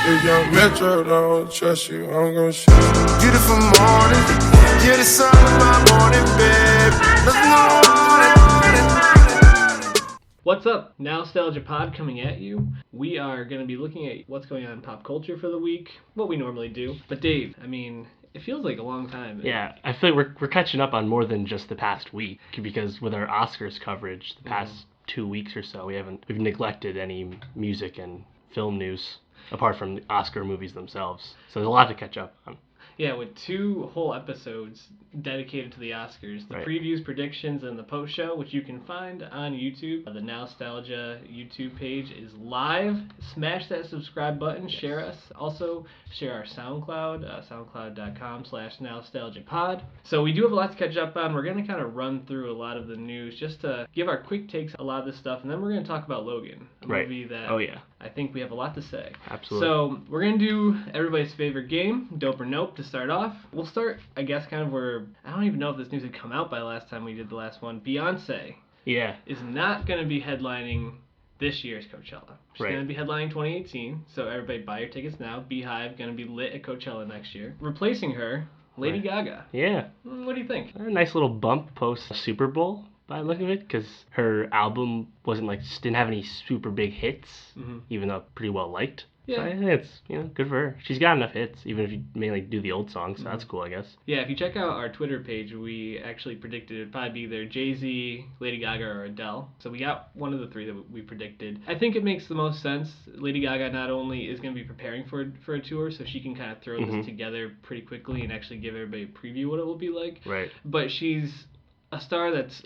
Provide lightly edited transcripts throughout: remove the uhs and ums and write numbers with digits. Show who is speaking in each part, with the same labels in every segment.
Speaker 1: If young Metro don't trust you, I'm gon' shoot you.
Speaker 2: Beautiful morning, you're the sun of my morning, babe. Nothing I wanted.
Speaker 3: What's up? Nowstalgia Pod coming at you. We are going to be looking at what's going on in pop culture for the week, what we normally do. But Dave, I mean, it feels like a long time.
Speaker 4: Yeah, I feel like we're catching up on more than just the past week, because with our Oscars coverage the past 2 weeks or so, we've neglected any music and film news apart from the Oscar movies themselves. So there's a lot to catch up on.
Speaker 3: Yeah, with 2 whole episodes dedicated to the Oscars. The previews, predictions, and the post-show, which you can find on YouTube. The Nowstalgia YouTube page is live. Smash that subscribe button. Yes. Share us. Also, share our SoundCloud, soundcloud.com/nowstalgiapod. So we do have a lot to catch up on. We're going to kind of run through a lot of the news just to give our quick takes on a lot of this stuff. And then we're going to talk about Logan, a movie that I think we have a lot to say.
Speaker 4: Absolutely.
Speaker 3: So we're going to do everybody's favorite game, Dope or Nope, to start off. We'll start, I guess, kind of where, I don't even know if this news had come out by the last time we did the last one. Beyonce is not going to be headlining this year's Coachella. She's going to be headlining 2018, so everybody buy your tickets now. Beehive going to be lit at Coachella next year. Replacing her, Lady Gaga.
Speaker 4: Yeah.
Speaker 3: What do you think?
Speaker 4: A nice little bump post Super Bowl by the look of it, because her album didn't have any super big hits, even though pretty well liked. Yeah. So I think it's, good for her. She's got enough hits, even if you mainly do the old songs, so that's cool, I guess.
Speaker 3: Yeah, if you check out our Twitter page, we actually predicted it'd probably be either Jay-Z, Lady Gaga, or Adele. So we got one of the 3 that we predicted. I think it makes the most sense. Lady Gaga not only is going to be preparing for a tour, so she can kind of throw this together pretty quickly and actually give everybody a preview what it will be like.
Speaker 4: Right.
Speaker 3: But she's a star that's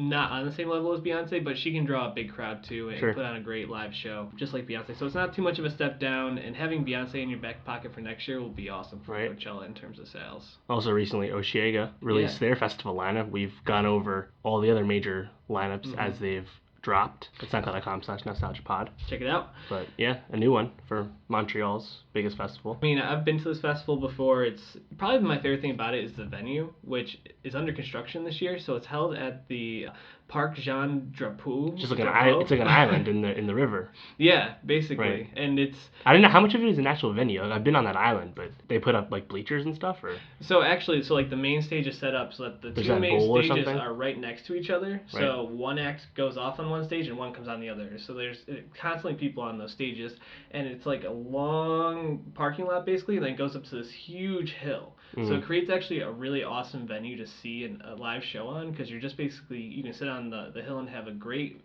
Speaker 3: not on the same level as Beyonce, but she can draw a big crowd too and put on a great live show, just like Beyonce. So it's not too much of a step down, and having Beyonce in your back pocket for next year will be awesome for Coachella in terms of sales.
Speaker 4: Also recently, Osheaga released their festival lineup. We've gone over all the other major lineups as they've dropped at soundcloud.com/nostalgiapod.
Speaker 3: Check it out.
Speaker 4: But yeah, a new one for Montreal's biggest festival.
Speaker 3: I mean, I've been to this festival before. It's probably my favorite thing about it is the venue, which is under construction this year. So it's held at the Parc Jean Drapeau.
Speaker 4: Just like it's like an island in the river.
Speaker 3: Yeah, basically. And
Speaker 4: I don't know how much of it is an actual venue. I've been on that island, but they put up bleachers and stuff, or.
Speaker 3: So actually, the main stage is set up so that the 2 main stages are right next to each other. Right. So one act goes off on one stage and one comes on the other. So there's constantly people on those stages, and it's like a long parking lot basically, and then it goes up to this huge hill. So it creates actually a really awesome venue to see a live show on, because you're just basically, you can sit on the hill and have a great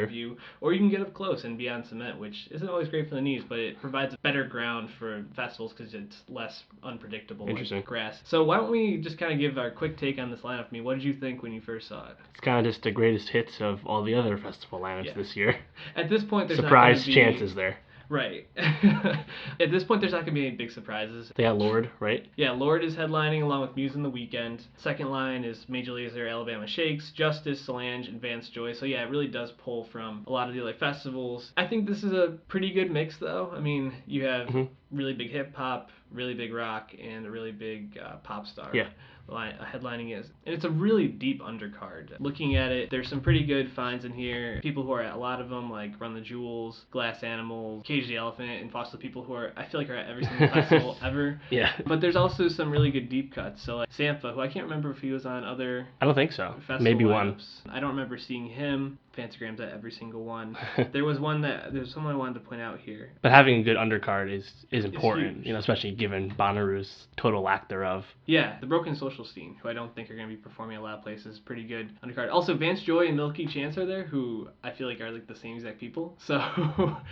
Speaker 3: view, or you can get up close and be on cement, which isn't always great for the knees, but it provides a better ground for festivals because it's less unpredictable like grass. So why don't we just kind of give our quick take on this lineup? I mean, what did you think when you first saw it?
Speaker 4: It's kind of just the greatest hits of all the other festival lineups this year.
Speaker 3: At this point, there's
Speaker 4: surprise chances there.
Speaker 3: Right. At this point, there's not going to be any big surprises.
Speaker 4: They got Lorde, right?
Speaker 3: Yeah, Lorde is headlining along with Muse and The Weeknd. Second line is Major Lazer, Alabama Shakes, Justice, Solange, and Vance Joy. So yeah, it really does pull from a lot of the other festivals. I think this is a pretty good mix, though. I mean, you have really big hip-hop, really big rock, and a really big pop star. Yeah. Headlining is. And it's a really deep undercard. Looking at it, there's some pretty good finds in here. People who are at a lot of them, like Run the Jewels, Glass Animals, Cage the Elephant, and Fossil people who I feel like are at every single festival ever. Yeah. But there's also some really good deep cuts. So like Sampha, who I can't remember if he was on other
Speaker 4: I don't think so.
Speaker 3: Maybe
Speaker 4: lineups.
Speaker 3: One. I don't remember seeing him. Fantagrams at every single one. There's someone I wanted to point out here.
Speaker 4: But having a good undercard is important, especially given Bonnaroo's total lack thereof.
Speaker 3: Yeah, the Broken Social Scene, who I don't think are going to be performing a lot of places, pretty good undercard. Also, Vance Joy and Milky Chance are there, who I feel like are like the same exact people. So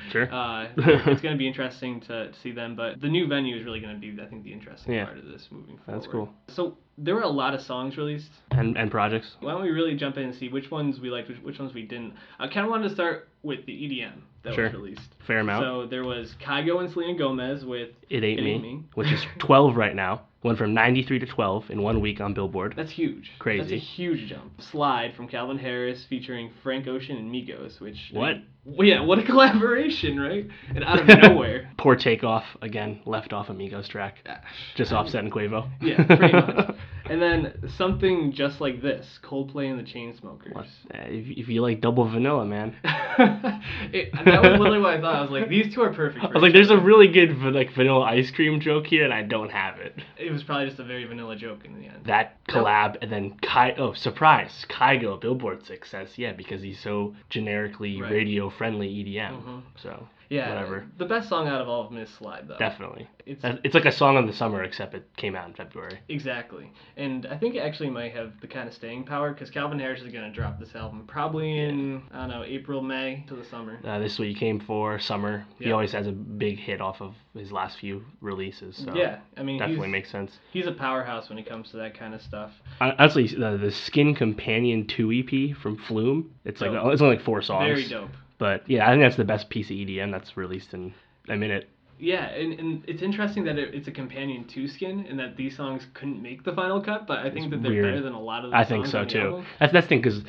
Speaker 3: it's going to be interesting to see them. But the new venue is really going to be, I think, the interesting part of this moving forward.
Speaker 4: That's cool.
Speaker 3: So there were a lot of songs released.
Speaker 4: And projects.
Speaker 3: Why don't we really jump in and see which ones we liked, which ones we didn't. I kind of wanted to start with the EDM that was released.
Speaker 4: Fair amount.
Speaker 3: So there was Kygo and Selena Gomez with
Speaker 4: It Ain't Me, which is 12 right now. Went from 93 to 12 in 1 week on Billboard.
Speaker 3: That's huge.
Speaker 4: Crazy.
Speaker 3: That's a huge jump. Slide from Calvin Harris featuring Frank Ocean and Migos, which...
Speaker 4: What?
Speaker 3: Well, yeah, what a collaboration, right? And out of nowhere.
Speaker 4: Poor Takeoff, again, left off Amigos track. Just Offset and Quavo.
Speaker 3: Yeah, pretty much. And then something just like this, Coldplay and the Chainsmokers.
Speaker 4: If you like double vanilla, man.
Speaker 3: That was literally what I thought. I was like, these two are perfect for
Speaker 4: I was like, there's a really good vanilla ice cream joke here, and I don't have it.
Speaker 3: It was probably just a very vanilla joke in the end.
Speaker 4: That collab, and then surprise, Kygo, Billboard 6 says, because he's so generically radio-friendly EDM. Mm-hmm. So, whatever.
Speaker 3: The best song out of all of them is Slide, though.
Speaker 4: Definitely. It's like a song of the summer, except it came out in February.
Speaker 3: Exactly. And I think it actually might have the kind of staying power, because Calvin Harris is going to drop this album probably in, I don't know, April, May to the summer.
Speaker 4: This is what he came for, summer. He always has a big hit off of his last few releases, so
Speaker 3: I mean,
Speaker 4: definitely makes sense.
Speaker 3: He's a powerhouse when it comes to that kind of stuff.
Speaker 4: Honestly, the Skin Companion 2 EP from Flume, it's only like 4 songs.
Speaker 3: Very dope.
Speaker 4: But I think that's the best piece of EDM that's released in a minute.
Speaker 3: Yeah, and it's interesting that it's a companion to Skin, and that these songs couldn't make the final cut, but I think that they're better than a lot of the songs.
Speaker 4: I think so, too.
Speaker 3: Album.
Speaker 4: That's the thing, because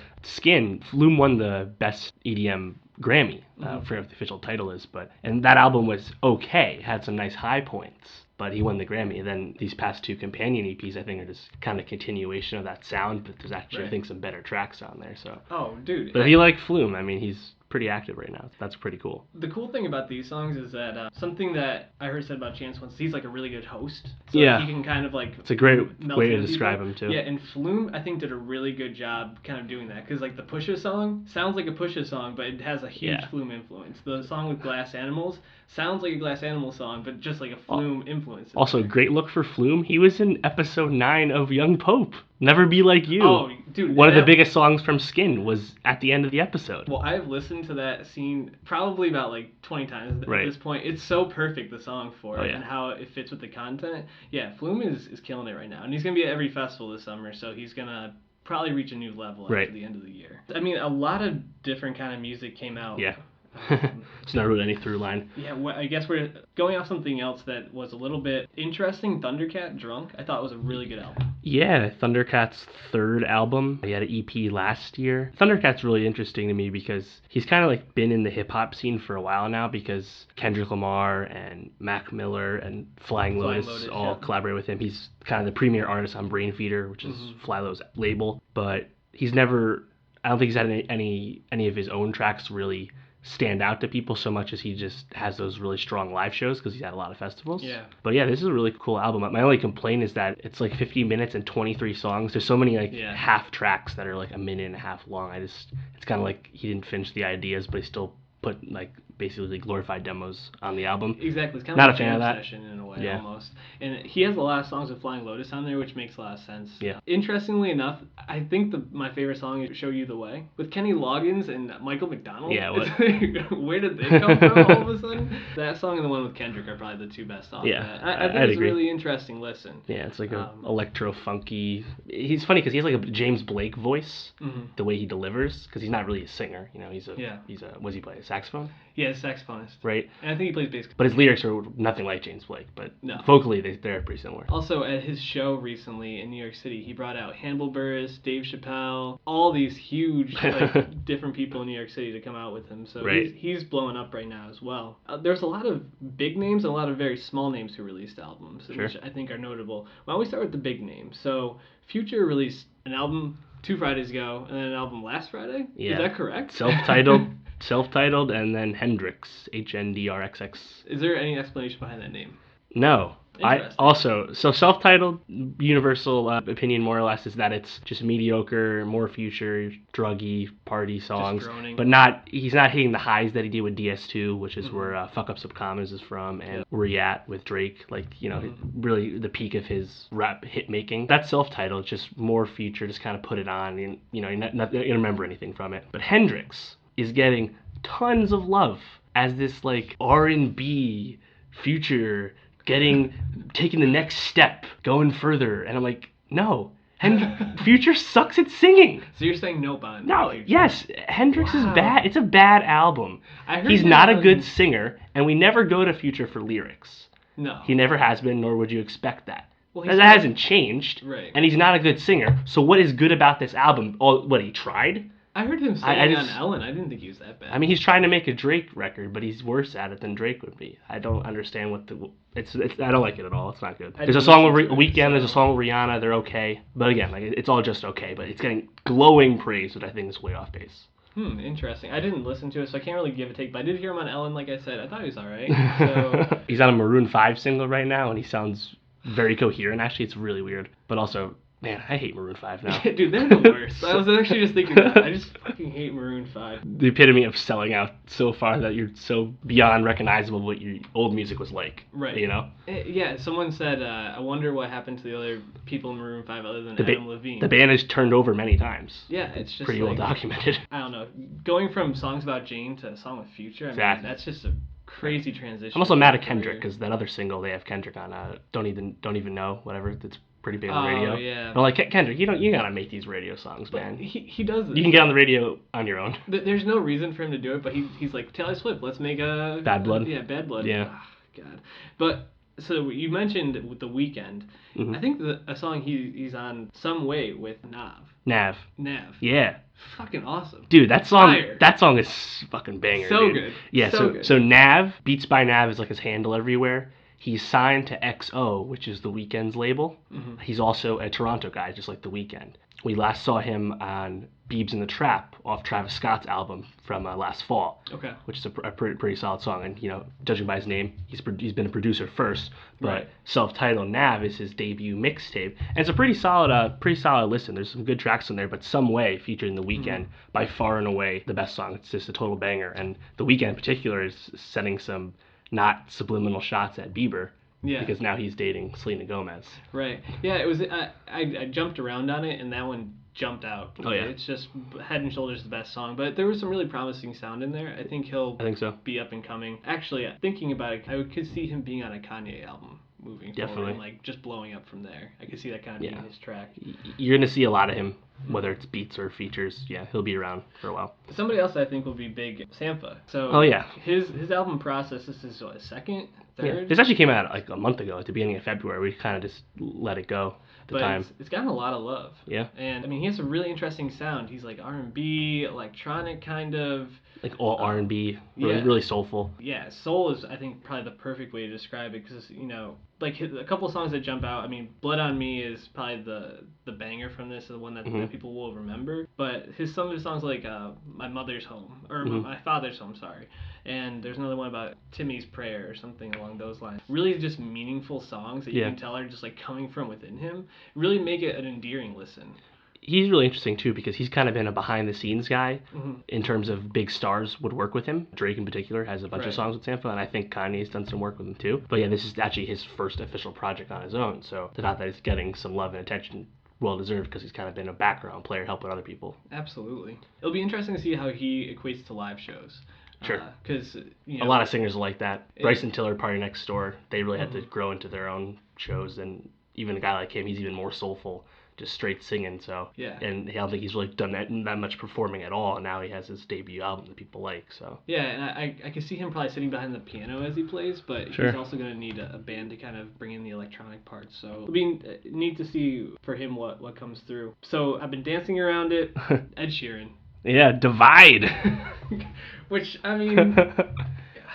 Speaker 4: Flume won the best EDM Grammy, I forget what the official title is, and that album was okay, had some nice high points, but he won the Grammy. And then these past 2 companion EPs, I think, are just kind of continuation of that sound, but there's actually, I think, some better tracks on there. So.
Speaker 3: Oh, dude.
Speaker 4: But if you like Flume, I mean, he's pretty active right now. That's pretty cool.
Speaker 3: The cool thing about these songs is that something that I heard said about Chance once, he's like a really good host. So he can kind of like...
Speaker 4: It's a great way to describe him, too.
Speaker 3: Yeah, and Flume, I think, did a really good job kind of doing that. Because like the Pusha song sounds like a Pusha song, but it has a huge Flume influence. The song with Glass Animals sounds like a Glass Animals song, but just like a Flume influence.
Speaker 4: Also, great look for Flume. He was in episode 9 of Young Pope. Never Be Like You.
Speaker 3: Oh, dude.
Speaker 4: One of the biggest songs from Skin was at the end of the episode.
Speaker 3: Well, I've listened to that scene probably about like 20 times at this point. It's so perfect, the song for it, and how it fits with the content. Yeah, Flume is killing it right now. And he's going to be at every festival this summer, so he's going to probably reach a new level after the end of the year. I mean, a lot of different kind of music came out.
Speaker 4: Yeah. It's not really any through line.
Speaker 3: Yeah, I guess we're going off something else that was a little bit interesting. Thundercat, Drunk, I thought was a really good album.
Speaker 4: Yeah, Thundercat's 3rd album. He had an EP last year. Thundercat's really interesting to me because he's kind of like been in the hip-hop scene for a while now, because Kendrick Lamar and Mac Miller and Flying Lotus all collaborate with him. He's kind of the premier artist on Brainfeeder, which is Fly Lo's label. But he's never... I don't think he's had any of his own tracks really stand out to people so much as he just has those really strong live shows, because he's had a lot of festivals. Yeah. But yeah, this is a really cool album. My only complaint is that it's like 50 minutes and 23 songs. There's so many like half tracks that are like a minute and a half long. It's kind of like he didn't finish the ideas, but he still put like basically glorified demos on the album.
Speaker 3: Exactly. It's kind
Speaker 4: of
Speaker 3: like a jam session in a way, almost. And he has a lot of songs with Flying Lotus on there, which makes a lot of sense. Yeah. Interestingly enough, I think my favorite song is Show You the Way with Kenny Loggins and Michael McDonald. Yeah, where did they come from all of a sudden? That song and the one with Kendrick are probably the 2 best songs. Yeah, I think it's a really interesting listen. Yeah, it's like a electro-funky... He's funny because he has like a James Blake voice, the way he delivers, because he's not really a singer. You know, he's a... What does he play? A saxophone? Yeah, saxophonist. Right. And I think he plays bass. But his lyrics are nothing like James Blake, but vocally they're pretty similar. Also, at his show recently in New York City, he brought out Hannibal Buress, Dave Chappelle, all these huge different people in New York City to come out with him. So he's blowing up right now as well. There's a lot of big names and a lot of very small names who released albums, which I think are notable. Why don't we start with the big names? So Future released an album 2 Fridays ago, and then an album last Friday? Yeah. Is that correct? Self-titled, and then Hendrix, HNDRXX. Is there any explanation behind that name? No. Self-titled, universal opinion more or less is that it's just mediocre, more Future, druggy, party songs. But he's not hitting the highs that he did with DS2, which is where Fuck Up Some Commas is from, and Where You At with Drake, really the peak of his rap hit making. That self-titled, just more Future, just kind of put it on, and you're not going to remember anything from it. But Hendrix is getting tons of love as this like R&B Future taking the next step, going further, and I'm like, no, Future sucks at singing. So you're saying no bond? No, yes, Hendrix is bad. It's a bad album. He's not a good singer, and we never go to Future for lyrics. No, he never has been, nor would you expect that. Well, that hasn't changed, right? And he's not a good singer. So what is good about this album? What he tried? I heard him singing on Ellen. I didn't think he was that bad.
Speaker 4: I mean, he's trying to make a Drake record, but he's worse at it than Drake would be. I don't understand what it's I don't like it at all. It's not good. There's a song with Weeknd. There's a song with Rihanna. They're okay, but again, like it's all just okay. But it's getting glowing praise, which I think is way off base.
Speaker 3: Interesting. I didn't listen to it, so I can't really give a take, but I did hear him on Ellen, like I said. I thought he was alright. So.
Speaker 4: He's on a Maroon 5 single right now, and he sounds very coherent, actually. It's really weird. But also, man, I hate Maroon 5 now.
Speaker 3: Dude, they're the worst. I was actually just thinking that. I just fucking hate Maroon 5.
Speaker 4: The epitome of selling out so far that you're so beyond recognizable what your old music was like.
Speaker 3: Right.
Speaker 4: You know?
Speaker 3: Yeah, someone said, I wonder what happened to the other people in Maroon 5 other than Adam Levine.
Speaker 4: The band has turned over many times.
Speaker 3: Yeah, it's just
Speaker 4: pretty well documented.
Speaker 3: I don't know. Going from songs about Jane to a song with Future, I mean, that's just a crazy transition.
Speaker 4: I'm also mad at Kendrick, because that other single they have Kendrick on, Don't Even Know, whatever, that's pretty big on the radio.
Speaker 3: Oh, yeah.
Speaker 4: But like, Kendrick, you gotta make these radio songs, man.
Speaker 3: He does this.
Speaker 4: You can get on the radio on your own.
Speaker 3: There's no reason for him to do it, but he's like, Taylor Swift, let's make a...
Speaker 4: Bad Blood.
Speaker 3: Yeah, Bad Blood.
Speaker 4: Yeah.
Speaker 3: Oh, God. But, so you mentioned with The Weeknd. I think a song he's on some way with Nav. Yeah.
Speaker 4: Fucking
Speaker 3: awesome.
Speaker 4: Dude, that song is fucking banger,
Speaker 3: so
Speaker 4: dude.
Speaker 3: Good.
Speaker 4: Yeah, so Nav, Beats by Nav is like his handle everywhere. He's signed to XO, which is The Weeknd's label. He's also a Toronto guy, just like The Weeknd. We last saw him on Biebs in the Trap off Travis Scott's album from last fall, which is a pretty solid song. And, you know, judging by his name, he's been a producer first, but self-titled Nav is his debut mixtape. And it's a pretty solid listen. There's some good tracks in there, but Some Way featuring The Weeknd, by far and away the best song. It's just a total banger. And The Weeknd in particular is setting some not subliminal shots at Bieber. Yeah. Because now he's dating Selena Gomez.
Speaker 3: Right. Yeah, it was. I jumped around on it, and that one jumped out.
Speaker 4: Oh, yeah.
Speaker 3: It's just Head and Shoulders the best song, but there was some really promising sound in there. I think so. Be up and coming. Actually, thinking about it, I could see him being on a Kanye album moving forward, and like just blowing up from there. I could see that kind of being his track.
Speaker 4: You're gonna see a lot of him, whether it's beats or features. Yeah, he'll be around for a while.
Speaker 3: Somebody else I think will be big, Sampha. So his album Process. This is what, second, third.
Speaker 4: Yeah. This actually came out like a month ago, at the beginning of February. We kind of just let it go. Time.
Speaker 3: It's gotten a lot of love.
Speaker 4: Yeah.
Speaker 3: And I mean, he has a really interesting sound. He's like R&B, electronic kind of.
Speaker 4: Like all R&B, really soulful.
Speaker 3: Yeah, soul is, I think, probably the perfect way to describe it, because, you know, like a couple songs that jump out. I mean, Blood on Me is probably the banger from this, the one that people will remember. But some of his songs like My Mother's Home, or My Father's Home, sorry. And there's another one about Timmy's Prayer or something along those lines. Really just meaningful songs that you can tell are just like coming from within him. Really make it an endearing listen.
Speaker 4: He's really interesting too, because he's kind of been a behind the scenes guy in terms of big stars would work with him. Drake in particular has a bunch of songs with Sampha, and I think Kanye's done some work with him too. But yeah, this is actually his first official project on his own, so the fact that he's getting some love and attention, well deserved, because he's kind of been a background player helping other people.
Speaker 3: Absolutely. It'll be interesting to see how he equates to live shows.
Speaker 4: Sure.
Speaker 3: Because
Speaker 4: a lot of singers are like that. Bryson Tiller, Party Next Door, they really had to grow into their own shows, and even a guy like him, he's even more soulful, just straight singing. So and I don't think he's really done that much performing at all. And now he has his debut album that people like. So and
Speaker 3: I can see him probably sitting behind the piano as he plays, but he's also going to need a band to kind of bring in the electronic parts. So it'll be neat to see for him what comes through. So I've been dancing around it. Ed Sheeran.
Speaker 4: Yeah, Divide.
Speaker 3: Which, I mean...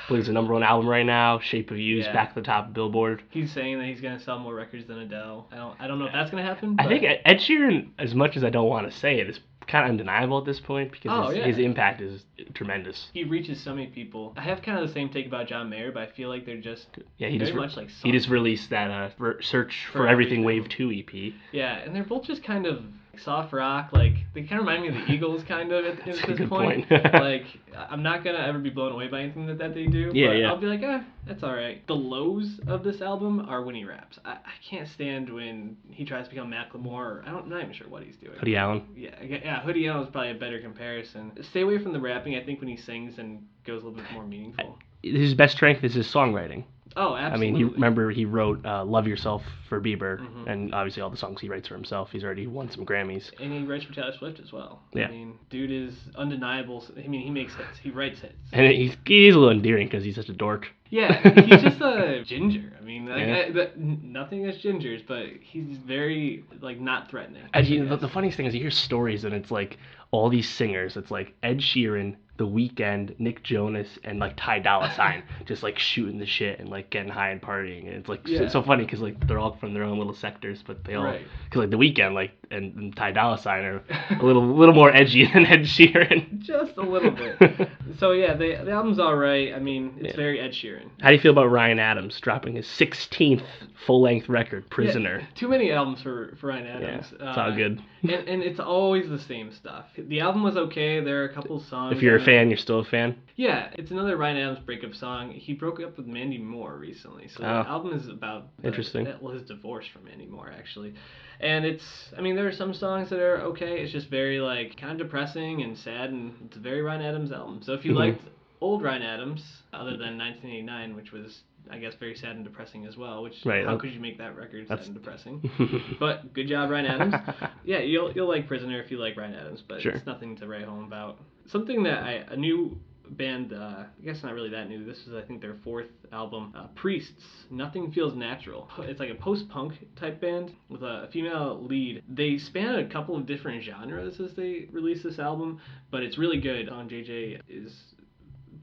Speaker 4: Plays the #1 album right now. Shape of You is back to the top of Billboard.
Speaker 3: He's saying that he's going to sell more records than Adele. I don't know if that's going to happen.
Speaker 4: I think Ed Sheeran, as much as I don't want to say it, is kind of undeniable at this point, because his impact is tremendous.
Speaker 3: He reaches so many people. I have kind of the same take about John Mayer, but I feel like they're just
Speaker 4: he just released that Search for Everything Wave 2 EP.
Speaker 3: Yeah, and they're both just kind of soft rock, like they kind of remind me of the Eagles kind of at this point. Like, I'm not gonna ever be blown away by anything that they do, but I'll be like, that's alright. The lows of this album are when he raps. I can't stand when he tries to become Macklemore. I'm not even sure what he's doing.
Speaker 4: Hoodie Allen.
Speaker 3: Yeah, Hoodie Allen is probably a better comparison. Stay away from the rapping, I think, when he sings and goes a little bit more meaningful.
Speaker 4: His best strength is his songwriting.
Speaker 3: Oh, absolutely.
Speaker 4: I mean, he wrote Love Yourself for Bieber, and obviously all the songs he writes for himself. He's already won some Grammys.
Speaker 3: And he writes for Taylor Swift as well.
Speaker 4: Yeah.
Speaker 3: I mean, dude is undeniable. I mean, he makes hits. He writes hits.
Speaker 4: And he's a little endearing because he's such a dork.
Speaker 3: Yeah, he's just a ginger. I mean, nothing against gingers, but he's very, not threatening.
Speaker 4: And the funniest thing is you hear stories, and it's like, all these singers. It's like Ed Sheeran, The Weeknd, Nick Jonas, and like Ty Dolla $ign just like shooting the shit and like getting high and partying. And it's like so funny because like they're all from their own little sectors, but they all because like The Weeknd like and Ty Dolla $ign are a little more edgy than Ed Sheeran.
Speaker 3: Just a little bit. So yeah, the album's all right. I mean, it's very Ed Sheeran.
Speaker 4: How do you feel about Ryan Adams dropping his 16th full-length record, Prisoner?
Speaker 3: Yeah, too many albums for Ryan Adams.
Speaker 4: Yeah, it's all good.
Speaker 3: And it's always the same stuff. The album was okay. There are a couple songs.
Speaker 4: If you're a fan, you're still a fan?
Speaker 3: Yeah, it's another Ryan Adams breakup song. He broke up with Mandy Moore recently. So the album is about his divorce from Mandy Moore, actually. And there are some songs that are okay. It's just very, like, kind of depressing and sad, and it's a very Ryan Adams album. So if you liked old Ryan Adams, other than 1989, which was, I guess, very sad and depressing as well, which, how could you make that record sad and depressing? But good job, Ryan Adams. Yeah, you'll like Prisoner if you like Ryan Adams, but it's nothing to write home about. Something that a new band, I guess not really that new, this is I think their 4th album, Priests, Nothing Feels Natural. It's like a post-punk type band with a female lead. They span a couple of different genres as they release this album, but it's really good. Song JJ is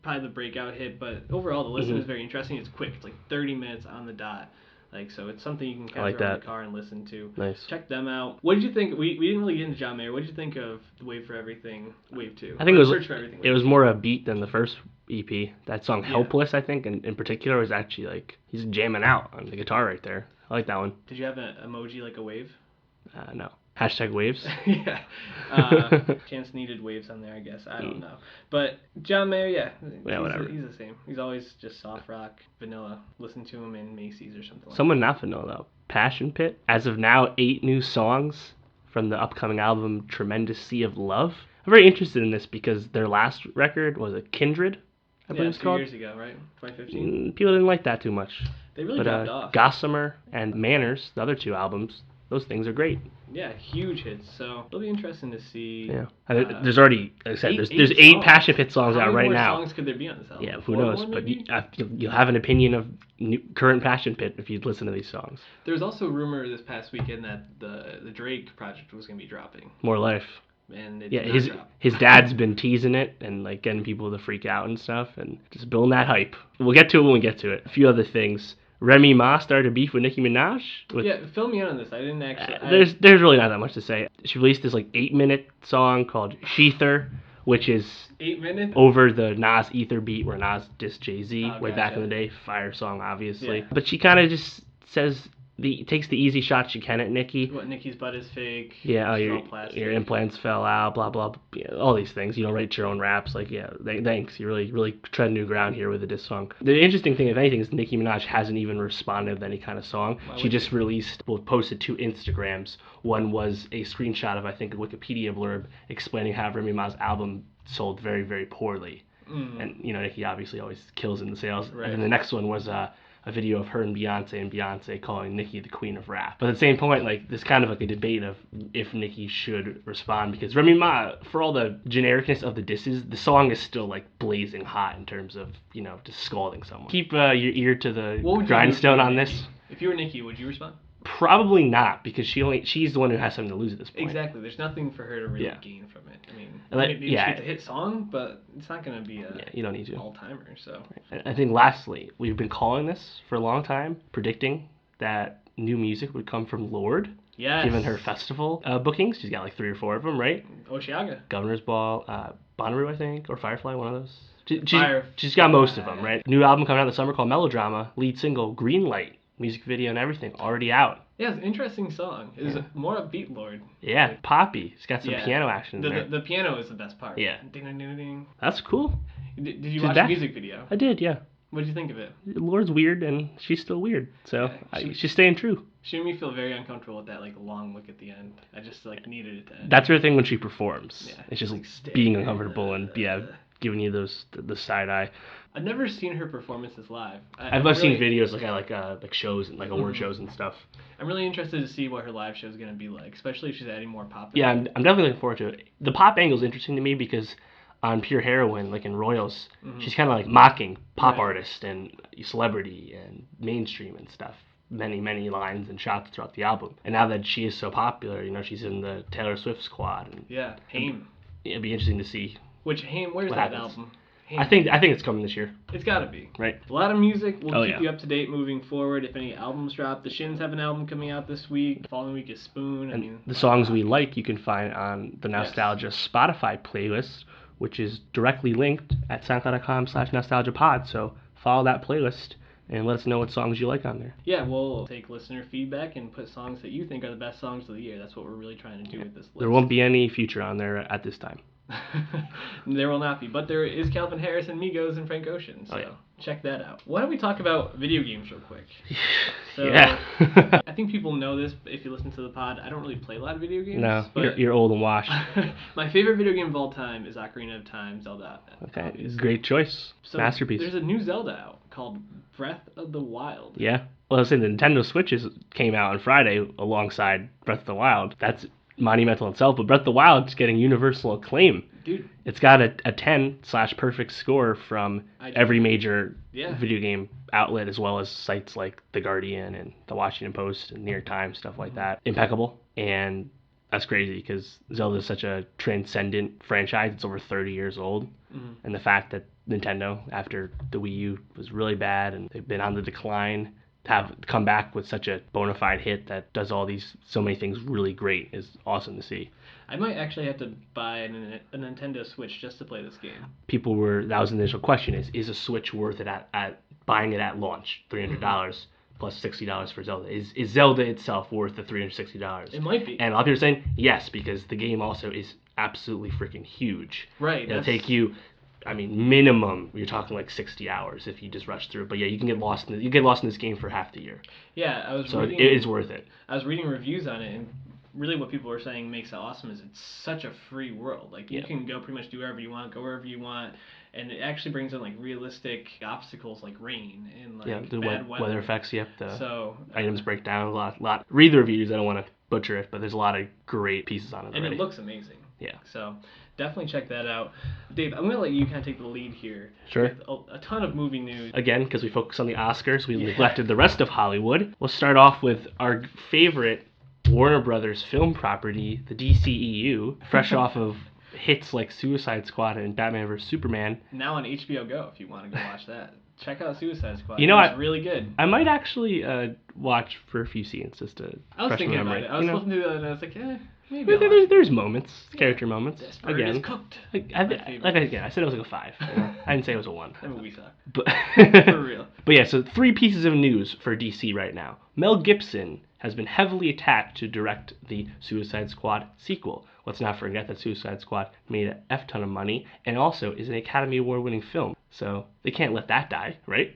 Speaker 3: probably the breakout hit, but overall the listen is very interesting. It's quick. It's like 30 minutes on the dot. Like, so it's something you can kind of throw in the car and listen to.
Speaker 4: Nice.
Speaker 3: Check them out. What did you think? We didn't really get into John Mayer. What did you think of the Wave for Everything, Wave 2?
Speaker 4: I think
Speaker 3: Search for Everything.
Speaker 4: It was more a beat than the first EP. That song Helpless, I think, in particular, was actually like, he's jamming out on the guitar right there. I like that one.
Speaker 3: Did you have an emoji like a wave?
Speaker 4: No. Hashtag waves.
Speaker 3: Yeah. Chance needed waves on there, I guess. I don't know. But John Mayer,
Speaker 4: whatever.
Speaker 3: He's the same. He's always just soft rock, vanilla. Listen to him in Macy's or something like
Speaker 4: Someone not vanilla, though. Passion Pit. As of now, 8 new songs from the upcoming album Tremendous Sea of Love. I'm very interested in this because their last record was a Kindred, I believe it's called.
Speaker 3: 2 years ago, right? 2015.
Speaker 4: People didn't like that too much.
Speaker 3: They really dropped off.
Speaker 4: Gossamer and Manners, the other 2 albums, those things are great.
Speaker 3: Yeah, huge hits. So it'll be interesting to see.
Speaker 4: Yeah, there's already, like I said, there's 8 Passion Pit songs out right now.
Speaker 3: How many more songs could there be on this album?
Speaker 4: Yeah, who knows? But you'll have an opinion of current Passion Pit if you listen to these songs.
Speaker 3: There was also a rumor this past weekend that the Drake project was going to be dropping.
Speaker 4: More Life.
Speaker 3: And
Speaker 4: his dad's been teasing it and like getting people to freak out and stuff and just building that hype. We'll get to it when we get to it. A few other things. Remy Ma started a beef with Nicki Minaj.
Speaker 3: Fill me in on this. I didn't actually.
Speaker 4: There's really not that much to say. She released this like 8-minute song called Sheether, which is
Speaker 3: 8 minutes
Speaker 4: over the Nas Ether beat where Nas dissed Jay-Z way back in the day. Fire song, obviously. Yeah. But she kind of just says takes the easy shot she can at Nicki.
Speaker 3: What, Nicki's butt is fake.
Speaker 4: Yeah, your implants fell out, blah, blah, all these things. You don't write your own raps. Like, thanks. You really tread new ground here with a diss song. The interesting thing, if anything, is Nicki Minaj hasn't even responded with any kind of song. She just posted 2 Instagrams. One was a screenshot of, I think, a Wikipedia blurb explaining how Remy Ma's album sold very, very poorly. And, Nicki obviously always kills in the sales. Right. And then the next one was a video of her and Beyonce calling Nicki the queen of rap. But at the same point, like, there's kind of like a debate of if Nicki should respond, because Remy Ma, for all the genericness of the disses, the song is still like blazing hot in terms of, just scalding someone. Keep your ear to the grindstone on this.
Speaker 3: If you were Nicki, would you respond?
Speaker 4: Probably not, because she's the one who has something to lose at this point.
Speaker 3: Exactly. There's nothing for her to really gain from it. I mean, maybe it's a hit song, but it's not going to be
Speaker 4: you don't need to.
Speaker 3: all-timer. So
Speaker 4: I think lastly, we've been calling this for a long time, predicting that new music would come from Lorde.
Speaker 3: Yes.
Speaker 4: Given her festival bookings. She's got like 3 or 4 of them, right?
Speaker 3: Oshiaga.
Speaker 4: Governor's Ball, Bonnaroo, I think, or Firefly, one of those. She's got most of them, right? New album coming out in the summer called Melodrama, lead single Greenlight. Music video and everything already out.
Speaker 3: Yeah, it's an interesting song. It's more upbeat, Lorde.
Speaker 4: Yeah, poppy. It's got some piano action in there.
Speaker 3: The piano is the best part.
Speaker 4: Yeah.
Speaker 3: Ding, ding, ding, ding.
Speaker 4: That's cool.
Speaker 3: Did you watch the music video?
Speaker 4: I did, yeah.
Speaker 3: What did you think of it?
Speaker 4: Lorde's weird, and she's still weird, so she's staying true.
Speaker 3: She made me feel very uncomfortable with that long look at the end. I just needed it to end.
Speaker 4: That's her thing when she performs. Yeah. It's just being uncomfortable and giving you the side eye.
Speaker 3: I've never seen her performances live.
Speaker 4: I've seen videos like shows and award shows and stuff.
Speaker 3: I'm really interested to see what her live show is going to be like, especially if she's adding more pop.
Speaker 4: Yeah, I'm definitely looking forward to it. The pop angle is interesting to me because on Pure Heroine, like in Royals, she's kind of like mocking pop artists and celebrity and mainstream and stuff. Many, many lines and shots throughout the album. And now that she is so popular, she's in the Taylor Swift squad. And,
Speaker 3: Haim.
Speaker 4: it'd be interesting to see.
Speaker 3: Where's that
Speaker 4: happens.
Speaker 3: album?
Speaker 4: I think it's coming this year.
Speaker 3: It's gotta be.
Speaker 4: Right.
Speaker 3: A lot of music. We'll keep
Speaker 4: yeah.
Speaker 3: you up to date moving forward. If any albums drop, the Shins have an album coming out this week. The following week is Spoon.
Speaker 4: And the songs we like you can find on the Nowstalgia Spotify playlist, which is directly linked at soundcloud.com/nostalgiapod. So follow that playlist and let us know what songs you like on there.
Speaker 3: Yeah, we'll take listener feedback and put songs that you think are the best songs of the year. That's what we're really trying to do with this list.
Speaker 4: There won't be any Future on there at this time.
Speaker 3: There will not be, but there is Calvin Harris and Migos and Frank Ocean, so check that out. Why don't we talk about video games real quick? So,
Speaker 4: yeah.
Speaker 3: I think people know this if you listen to the pod. I don't really play a lot of video games.
Speaker 4: No,
Speaker 3: but
Speaker 4: you're old and washed.
Speaker 3: My favorite video game of all time is Ocarina of Time, Zelda.
Speaker 4: Okay,
Speaker 3: obviously.
Speaker 4: Great choice.
Speaker 3: So
Speaker 4: Masterpiece.
Speaker 3: There's a new Zelda out called Breath of the Wild.
Speaker 4: Yeah. Well, I was saying the Nintendo Switches came out on Friday alongside Breath of the Wild. That's monumental itself, but Breath of the Wild is getting universal acclaim.
Speaker 3: Dude.
Speaker 4: It's got a 10/perfect score from every major video game outlet, as well as sites like The Guardian and The Washington Post and New York Times, stuff like that. Impeccable. And that's crazy because Zelda is such a transcendent franchise. It's over 30 years old. And the fact that Nintendo, after the Wii U was really bad and they've been on the decline, to have come back with such a bona fide hit that does so many things really great is awesome to see.
Speaker 3: I might actually have to buy a Nintendo Switch just to play this game.
Speaker 4: That was the initial question, is a Switch worth it at buying it at launch, $300 plus $60 for Zelda? Is Zelda itself worth the $360?
Speaker 3: It might be.
Speaker 4: And a lot of people are saying yes, because the game also is absolutely freaking huge.
Speaker 3: Right.
Speaker 4: It'll take you, minimum, you're talking like 60 hours if you just rush through it. But yeah, you can get lost in this game for half the year.
Speaker 3: Yeah,
Speaker 4: it is worth it.
Speaker 3: I was reading reviews on it, and really what people were saying makes it awesome is it's such a free world. Like, you can go pretty much do wherever you want, go wherever you want, and it actually brings in, like, realistic obstacles like rain and, like,
Speaker 4: the
Speaker 3: bad
Speaker 4: weather effects.
Speaker 3: So
Speaker 4: items break down a lot. Read the reviews. I don't want to butcher it, but there's a lot of great pieces on it
Speaker 3: and
Speaker 4: already.
Speaker 3: It looks amazing.
Speaker 4: Yeah.
Speaker 3: So definitely check that out. Dave, I'm going to let you kind of take the lead here.
Speaker 4: Sure.
Speaker 3: With a ton of movie news.
Speaker 4: Again, because we focus on the Oscars, we neglected the rest of Hollywood. We'll start off with our favorite Warner Brothers film property, the DCEU, fresh off of hits like Suicide Squad and Batman vs. Superman.
Speaker 3: Now on HBO Go if you want to go watch that. Check out Suicide Squad. It's really good.
Speaker 4: I might actually watch for a few scenes just to
Speaker 3: I was thinking
Speaker 4: memory.
Speaker 3: about it. I was looking through that and I was like, maybe
Speaker 4: there's moments, character moments.
Speaker 3: Again, cooked.
Speaker 4: I said it was like a 5. I didn't say it was a 1.
Speaker 3: That movie sucked.
Speaker 4: But
Speaker 3: for real.
Speaker 4: But yeah, so 3 pieces of news for DC right now. Mel Gibson has been heavily attached to direct the Suicide Squad sequel. Let's not forget that Suicide Squad made an F-ton of money and also is an Academy Award-winning film. So they can't let that die, right?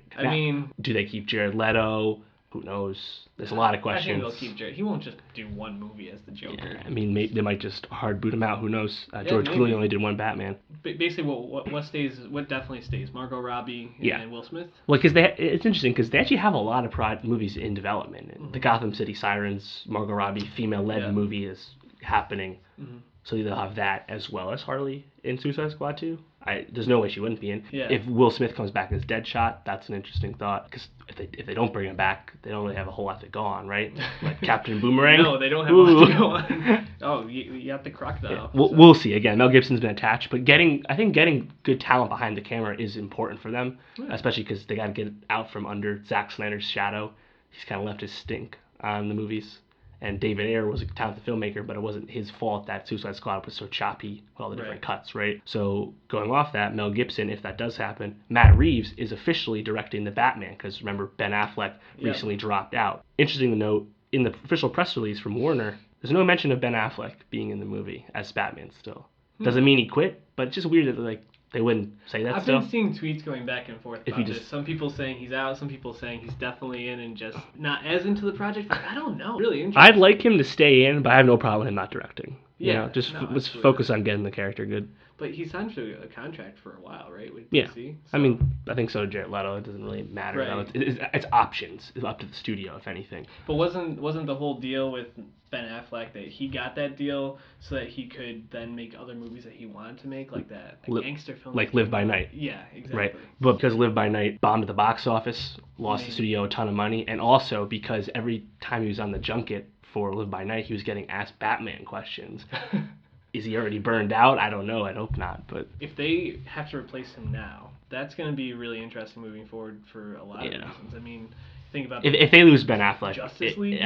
Speaker 4: Do they keep Jared Leto? Who knows? There's a lot of questions.
Speaker 3: I think they'll keep Jared. He won't just do one movie as the Joker.
Speaker 4: Yeah, they might just hard boot him out. Who knows? George Clooney only did one Batman.
Speaker 3: Basically, what definitely stays? Margot Robbie and Will Smith?
Speaker 4: Well, because it's interesting because they actually have a lot of movies in development. Mm-hmm. The Gotham City Sirens, Margot Robbie, female-led movie is happening. Mm-hmm. So they'll have that as well as Harley in Suicide Squad 2. There's no way she wouldn't be in. Yeah. If Will Smith comes back as Deadshot, that's an interesting thought. Because if they don't bring him back, they don't really have a whole lot to go on, right? Like Captain Boomerang.
Speaker 3: No, they don't have a lot to go on. Oh, you have the crocodile.
Speaker 4: Yeah. We'll see. Again, Mel Gibson's been attached, but I think getting good talent behind the camera is important for them, especially because they got to get out from under Zack Snyder's shadow. He's kind of left his stink on the movies. And David Ayer was a talented filmmaker, but it wasn't his fault that Suicide Squad was so choppy with all the different cuts, right? So going off that, Mel Gibson, if that does happen, Matt Reeves is officially directing the Batman, because remember, Ben Affleck recently dropped out. Interesting to note, in the official press release from Warner, there's no mention of Ben Affleck being in the movie as Batman still. Doesn't mean he quit, but it's just weird that they wouldn't say that still.
Speaker 3: I've been seeing tweets going back and forth about this. Some people saying he's out, some people saying he's definitely in and just not as into the project. But I don't know. Really interesting.
Speaker 4: I'd like him to stay in, but I have no problem with him not directing.
Speaker 3: Yeah.
Speaker 4: Let's focus on getting the character good.
Speaker 3: But he signed to a contract for a while, right? With
Speaker 4: DC?
Speaker 3: So.
Speaker 4: I think so. Jared Leto. It doesn't really matter. Right. It's options. It's up to the studio, if anything.
Speaker 3: But wasn't the whole deal with Ben Affleck that he got that deal so that he could then make other movies that he wanted to make, like that gangster film,
Speaker 4: like Live by Night?
Speaker 3: Yeah, exactly.
Speaker 4: Right. But because Live by Night bombed at the box office, lost the studio a ton of money, and also because every time he was on the junket for Live by Night, he was getting asked Batman questions. Is he already burned out? I don't know. I hope not. But
Speaker 3: if they have to replace him now, that's going to be really interesting moving forward for a lot of reasons. I mean, think about
Speaker 4: if they lose Ben Affleck,
Speaker 3: Justice League.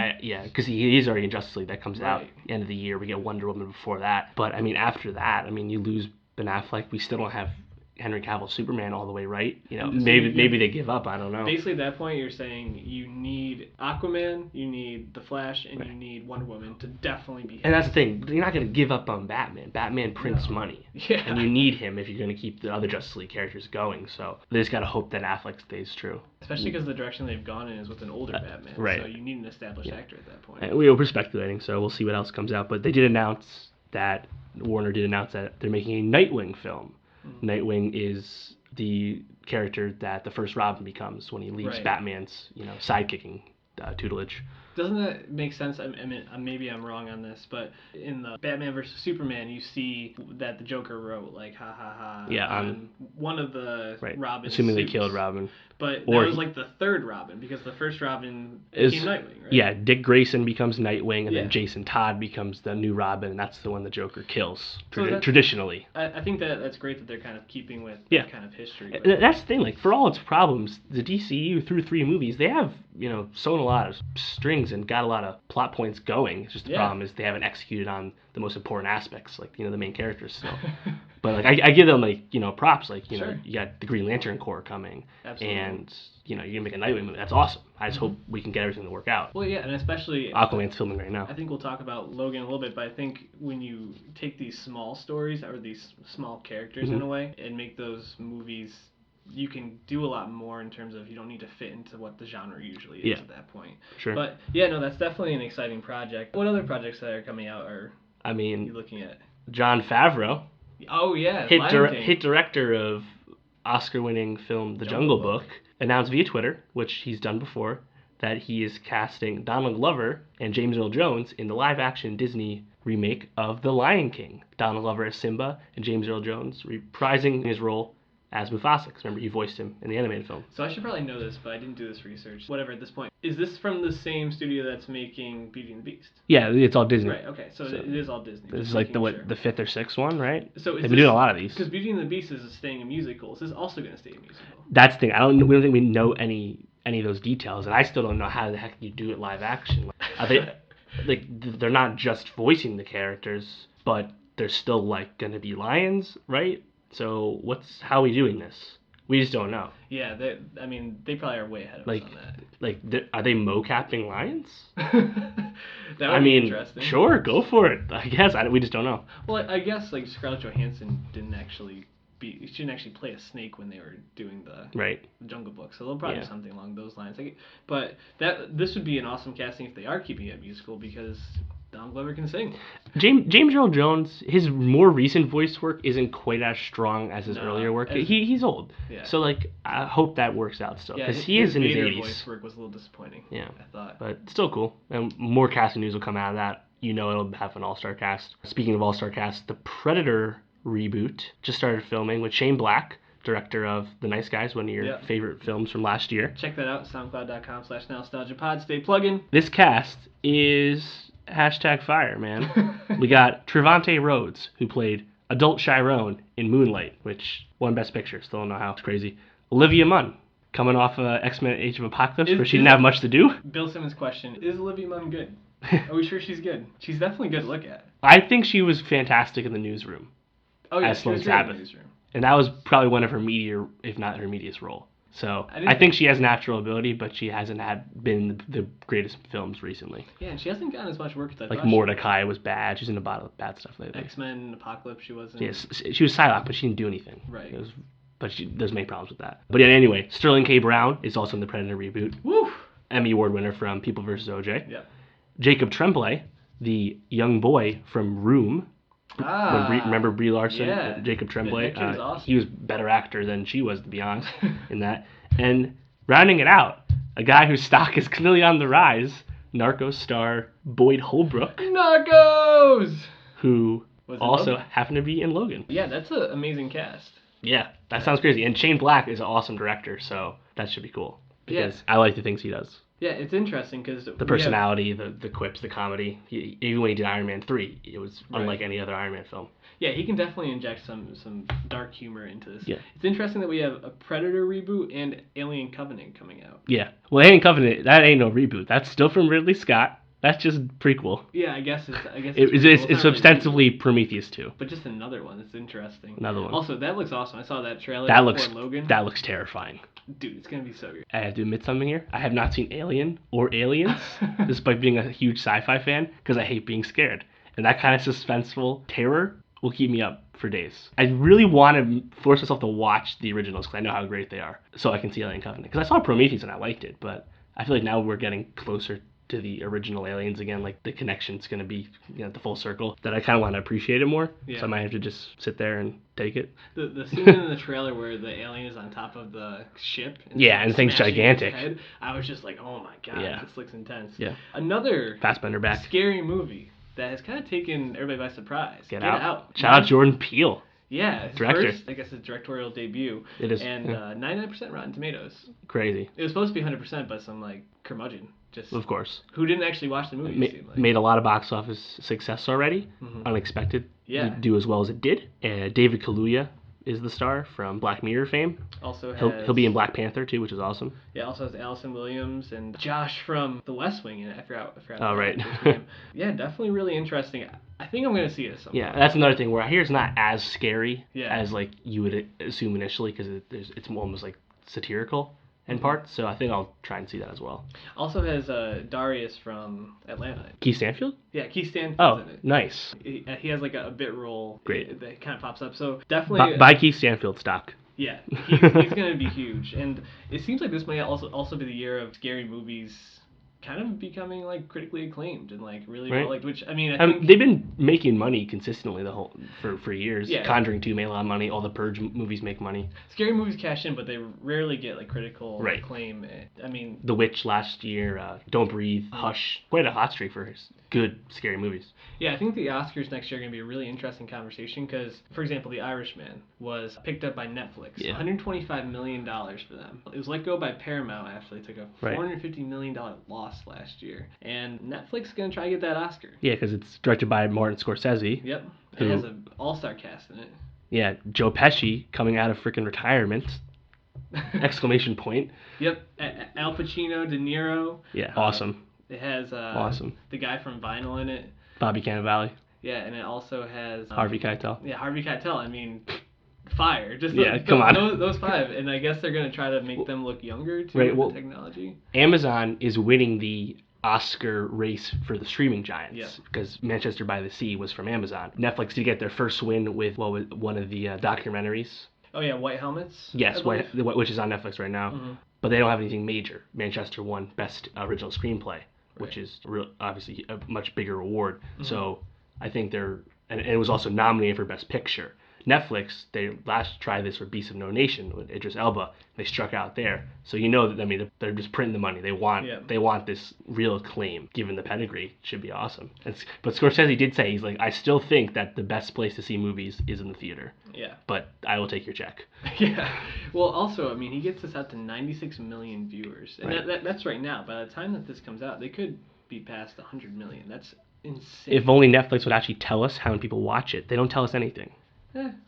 Speaker 4: Because he is already in Justice League. That comes out
Speaker 3: Right.
Speaker 4: the end of the year. We get Wonder Woman before that. But I mean, after that, I mean, you lose Ben Affleck. We still don't have Henry Cavill Superman all the way right. You know, maybe they give up. I don't know.
Speaker 3: Basically, at that point, you're saying you need Aquaman, you need the Flash, and you need Wonder Woman to definitely be hit.
Speaker 4: And that's the thing. You're not going to give up on Batman. Batman prints money.
Speaker 3: Yeah.
Speaker 4: And you need him if you're going to keep the other Justice League characters going. So they just got to hope that Affleck stays true.
Speaker 3: Especially because the direction they've gone in is with an older Batman.
Speaker 4: Right.
Speaker 3: So you need an established actor at that point.
Speaker 4: And we were speculating, so we'll see what else comes out. But they did announce that, Warner did announce that they're making a Nightwing film. Nightwing is the character that the first Robin becomes when he leaves Batman's, sidekicking tutelage.
Speaker 3: Doesn't that make sense? I mean, maybe I'm wrong on this, but in the Batman vs. Superman, you see that the Joker wrote, like, ha ha ha, on one of the Robin's
Speaker 4: assuming
Speaker 3: suits.
Speaker 4: they killed Robin.
Speaker 3: But that was like the third Robin, because the first Robin became Nightwing, right?
Speaker 4: Yeah, Dick Grayson becomes Nightwing, and then Jason Todd becomes the new Robin, and that's the one the Joker kills, traditionally.
Speaker 3: I think that's great that they're kind of keeping with that kind of history.
Speaker 4: That's the thing, like, for all its problems, the DCU, through 3 movies, they have, sewn a lot of strings and got a lot of plot points going. It's just the problem is they haven't executed on the most important aspects, like, the main characters still. But, like, I give them, like, props, like, you got the Green Lantern Corps coming.
Speaker 3: Absolutely.
Speaker 4: And, you're going to make a Nightwing movie. That's awesome. I just hope we can get everything to work out.
Speaker 3: Well, yeah, and especially...
Speaker 4: Aquaman's filming right now.
Speaker 3: I think we'll talk about Logan a little bit, but I think when you take these small stories, or these small characters in a way, and make those movies, you can do a lot more in terms of you don't need to fit into what the genre usually is at that point.
Speaker 4: Sure.
Speaker 3: But, yeah, no, that's definitely an exciting project. What other projects that are coming out are you looking at?
Speaker 4: Jon Favreau.
Speaker 3: Oh, yeah.
Speaker 4: Hit director of Oscar-winning film The Jungle Book, announced via Twitter, which he's done before, that he is casting Donald Glover and James Earl Jones in the live-action Disney remake of The Lion King. Donald Glover as Simba and James Earl Jones reprising his role as Mufasa, because remember, he voiced him in the animated film.
Speaker 3: So I should probably know this, but I didn't do this research. Whatever, at this point. Is this from the same studio that's making Beauty and the Beast?
Speaker 4: Yeah, it's all Disney.
Speaker 3: Right, okay, so it is all Disney.
Speaker 4: This is like the 5th or 6th one, right?
Speaker 3: So
Speaker 4: they've been doing a lot of these.
Speaker 3: Because Beauty and the Beast is staying a musical. Is this also going to stay a musical?
Speaker 4: That's the thing. We don't think we know any of those details, and I still don't know how the heck you do it live action. Are they, like, they're not just voicing the characters, but they're still, like, going to be lions, right? So how are we doing this? We just don't know.
Speaker 3: Yeah, they probably are way ahead of us on that.
Speaker 4: Like, are they mocapping lions?
Speaker 3: That would be interesting.
Speaker 4: Sure, go for it. I guess we just don't know.
Speaker 3: Well, I guess like Scarlett Johansson shouldn't actually play a snake when they were doing the Jungle Book, so they'll probably do something along those lines. But this would be an awesome casting if they are keeping it musical, because Donald Glover can sing.
Speaker 4: James Earl Jones, his more recent voice work isn't quite as strong as his earlier work. He's old. Yeah. So, like, I hope that works out still. Because he is in his 80s. His
Speaker 3: voice work was a little disappointing.
Speaker 4: Yeah.
Speaker 3: I thought.
Speaker 4: But still cool. And more casting news will come out of that. It'll have an all-star cast. Speaking of all-star cast, the Predator reboot just started filming with Shane Black, director of The Nice Guys, one of your favorite films from last year.
Speaker 3: Check that out, soundcloud.com/nostalgiapod. Stay plugging.
Speaker 4: This cast is... #fire, man. We got Trevante Rhodes, who played adult Chiron in Moonlight, which won Best Picture. Still don't know how. It's crazy. Olivia Munn, coming off X-Men Age of Apocalypse, where she didn't have much to do.
Speaker 3: Bill Simmons' question, is Olivia Munn good? Are we sure she's good? She's definitely good to look at.
Speaker 4: I think she was fantastic in The Newsroom.
Speaker 3: Oh, yeah,
Speaker 4: as
Speaker 3: she was
Speaker 4: Sloane
Speaker 3: great in The Newsroom.
Speaker 4: And that was probably one of her meatier, if not her meatiest role. So I think she has natural ability, but she hasn't been the greatest films recently.
Speaker 3: Yeah, and she hasn't gotten as much work as I thought.
Speaker 4: Like Mordecai was bad. She's in a lot of bad stuff lately.
Speaker 3: X-Men Apocalypse, she wasn't.
Speaker 4: Yes, she was Psylocke, but she didn't do anything.
Speaker 3: Right.
Speaker 4: There's many problems with that. But yeah, anyway, Sterling K. Brown is also in the Predator reboot.
Speaker 3: Woo!
Speaker 4: Emmy Award winner from People vs. O.J.
Speaker 3: Yeah.
Speaker 4: Jacob Tremblay, the young boy from Room. Remember Brie Larson?
Speaker 3: Yeah.
Speaker 4: Jacob Tremblay.
Speaker 3: That kid was awesome.
Speaker 4: He was a better actor than she was, to be honest, in that. And rounding it out, a guy whose stock is clearly on the rise, Narcos star Boyd Holbrook.
Speaker 3: Narcos!
Speaker 4: Who also happened to be in Logan.
Speaker 3: Yeah, that's an amazing cast.
Speaker 4: Yeah, that sounds crazy. And Shane Black is an awesome director, so that should be cool. Because I like the things he does.
Speaker 3: Yeah, it's interesting because
Speaker 4: the personality, the quips, the comedy. Even when he did Iron Man 3, it was unlike any other Iron Man film.
Speaker 3: Yeah, he can definitely inject some dark humor into this.
Speaker 4: Yeah.
Speaker 3: It's interesting that we have a Predator reboot and Alien Covenant coming out.
Speaker 4: Yeah. Well, Alien Covenant, that ain't no reboot. That's still from Ridley Scott. That's just prequel.
Speaker 3: Yeah, I guess it's
Speaker 4: ostensibly Prometheus 2.
Speaker 3: But just another one. It's interesting.
Speaker 4: Another one.
Speaker 3: Also, that looks awesome. I saw that trailer
Speaker 4: for
Speaker 3: Logan.
Speaker 4: That looks terrifying.
Speaker 3: Dude, it's going to be so good.
Speaker 4: I have to admit something here. I have not seen Alien or Aliens, despite being a huge sci-fi fan, because I hate being scared. And that kind of suspenseful terror will keep me up for days. I really want to force myself to watch the originals because I know how great they are, so I can see Alien Covenant. Because I saw Prometheus and I liked it, but I feel like now we're getting closer to the original Aliens again. Like the connection's going to be the full circle. That I kind of want to appreciate it more. Yeah. So I might have to just sit there and take it.
Speaker 3: The scene in the trailer where the alien is on top of the ship. And
Speaker 4: and thing's gigantic.
Speaker 3: Head, I was just like, oh my god, this looks intense.
Speaker 4: Yeah.
Speaker 3: Another
Speaker 4: Fassbender back.
Speaker 3: Scary movie that has kind of taken everybody by surprise.
Speaker 4: Get Out. Shout out Jordan Peele.
Speaker 3: Yeah,
Speaker 4: director.
Speaker 3: First, I guess his directorial debut.
Speaker 4: It is.
Speaker 3: And 99% Rotten Tomatoes.
Speaker 4: Crazy.
Speaker 3: It was supposed to be 100%, but some curmudgeon. Just
Speaker 4: of course.
Speaker 3: Who didn't actually watch the movie?
Speaker 4: Made a lot of box office success already. Mm-hmm. Unexpected.
Speaker 3: Yeah.
Speaker 4: To do as well as it did. David Kaluuya is the star from Black Mirror fame.
Speaker 3: Also
Speaker 4: he'll be in Black Panther too, which is awesome.
Speaker 3: Yeah, also has Allison Williams and Josh from The West Wing. And I forgot.
Speaker 4: Oh right.
Speaker 3: Yeah, definitely really interesting. I think I'm gonna see it sometime.
Speaker 4: Yeah, that's another thing where I hear it's not as scary as you would assume initially because it's almost like satirical in parts. So I think I'll try and see that as well.
Speaker 3: Also has Darius from Atlanta.
Speaker 4: Keith Stanfield?
Speaker 3: Yeah, Keith Stanfield's in it.
Speaker 4: Nice.
Speaker 3: He has a bit role.
Speaker 4: Great.
Speaker 3: That kind of pops up. So definitely
Speaker 4: buy Keith Stanfield stock.
Speaker 3: Yeah, he's going to be huge, and it seems like this might also be the year of scary movies kind of becoming critically acclaimed and really well liked. Which I think
Speaker 4: they've been making money consistently for years.
Speaker 3: Yeah.
Speaker 4: Conjuring 2 made a lot of money. All the Purge movies make money.
Speaker 3: Scary movies cash in, but they rarely get critical acclaim.
Speaker 4: The Witch last year, Don't Breathe, Hush, quite a hot streak for good scary movies.
Speaker 3: Yeah, I think the Oscars next year are going to be a really interesting conversation because, for example, The Irishman was picked up by Netflix. Yeah. $125 million for them. It was let go by Paramount after they took a $450 million loss last year. And Netflix is going to try to get that Oscar.
Speaker 4: Yeah, because it's directed by Martin Scorsese.
Speaker 3: Yep. It has an all-star cast in it.
Speaker 4: Yeah, Joe Pesci coming out of freaking retirement. Exclamation point.
Speaker 3: Yep. Al Pacino, De Niro.
Speaker 4: Yeah, awesome.
Speaker 3: It has
Speaker 4: awesome.
Speaker 3: The guy from Vinyl in it.
Speaker 4: Bobby Cannavale.
Speaker 3: Yeah, and it also has
Speaker 4: Harvey Keitel.
Speaker 3: Yeah, Harvey Keitel. Fire. Just
Speaker 4: come on.
Speaker 3: Those five, and I guess they're gonna try to make them look younger too with the technology.
Speaker 4: Amazon is winning the Oscar race for the streaming giants because Manchester by the Sea was from Amazon. Netflix did get their first win with one of the documentaries.
Speaker 3: Oh yeah, White Helmets.
Speaker 4: Yes, which is on Netflix right now. Mm-hmm. But they don't have anything major. Manchester won Best Original Screenplay, which is obviously a much bigger award. Mm-hmm. So I think and it was also nominated for Best Picture. Netflix, they last tried this for Beasts of No Nation with Idris Elba. They struck out there. So they're just printing the money. They want this real acclaim. Given the pedigree, it should be awesome. But Scorsese did say, he's like, I still think that the best place to see movies is in the theater.
Speaker 3: Yeah.
Speaker 4: But I will take your check.
Speaker 3: Yeah. Well, also, he gets this out to 96 million viewers. And that's right now. By the time that this comes out, they could be past 100 million. That's insane.
Speaker 4: If only Netflix would actually tell us how many people watch it. They don't tell us anything.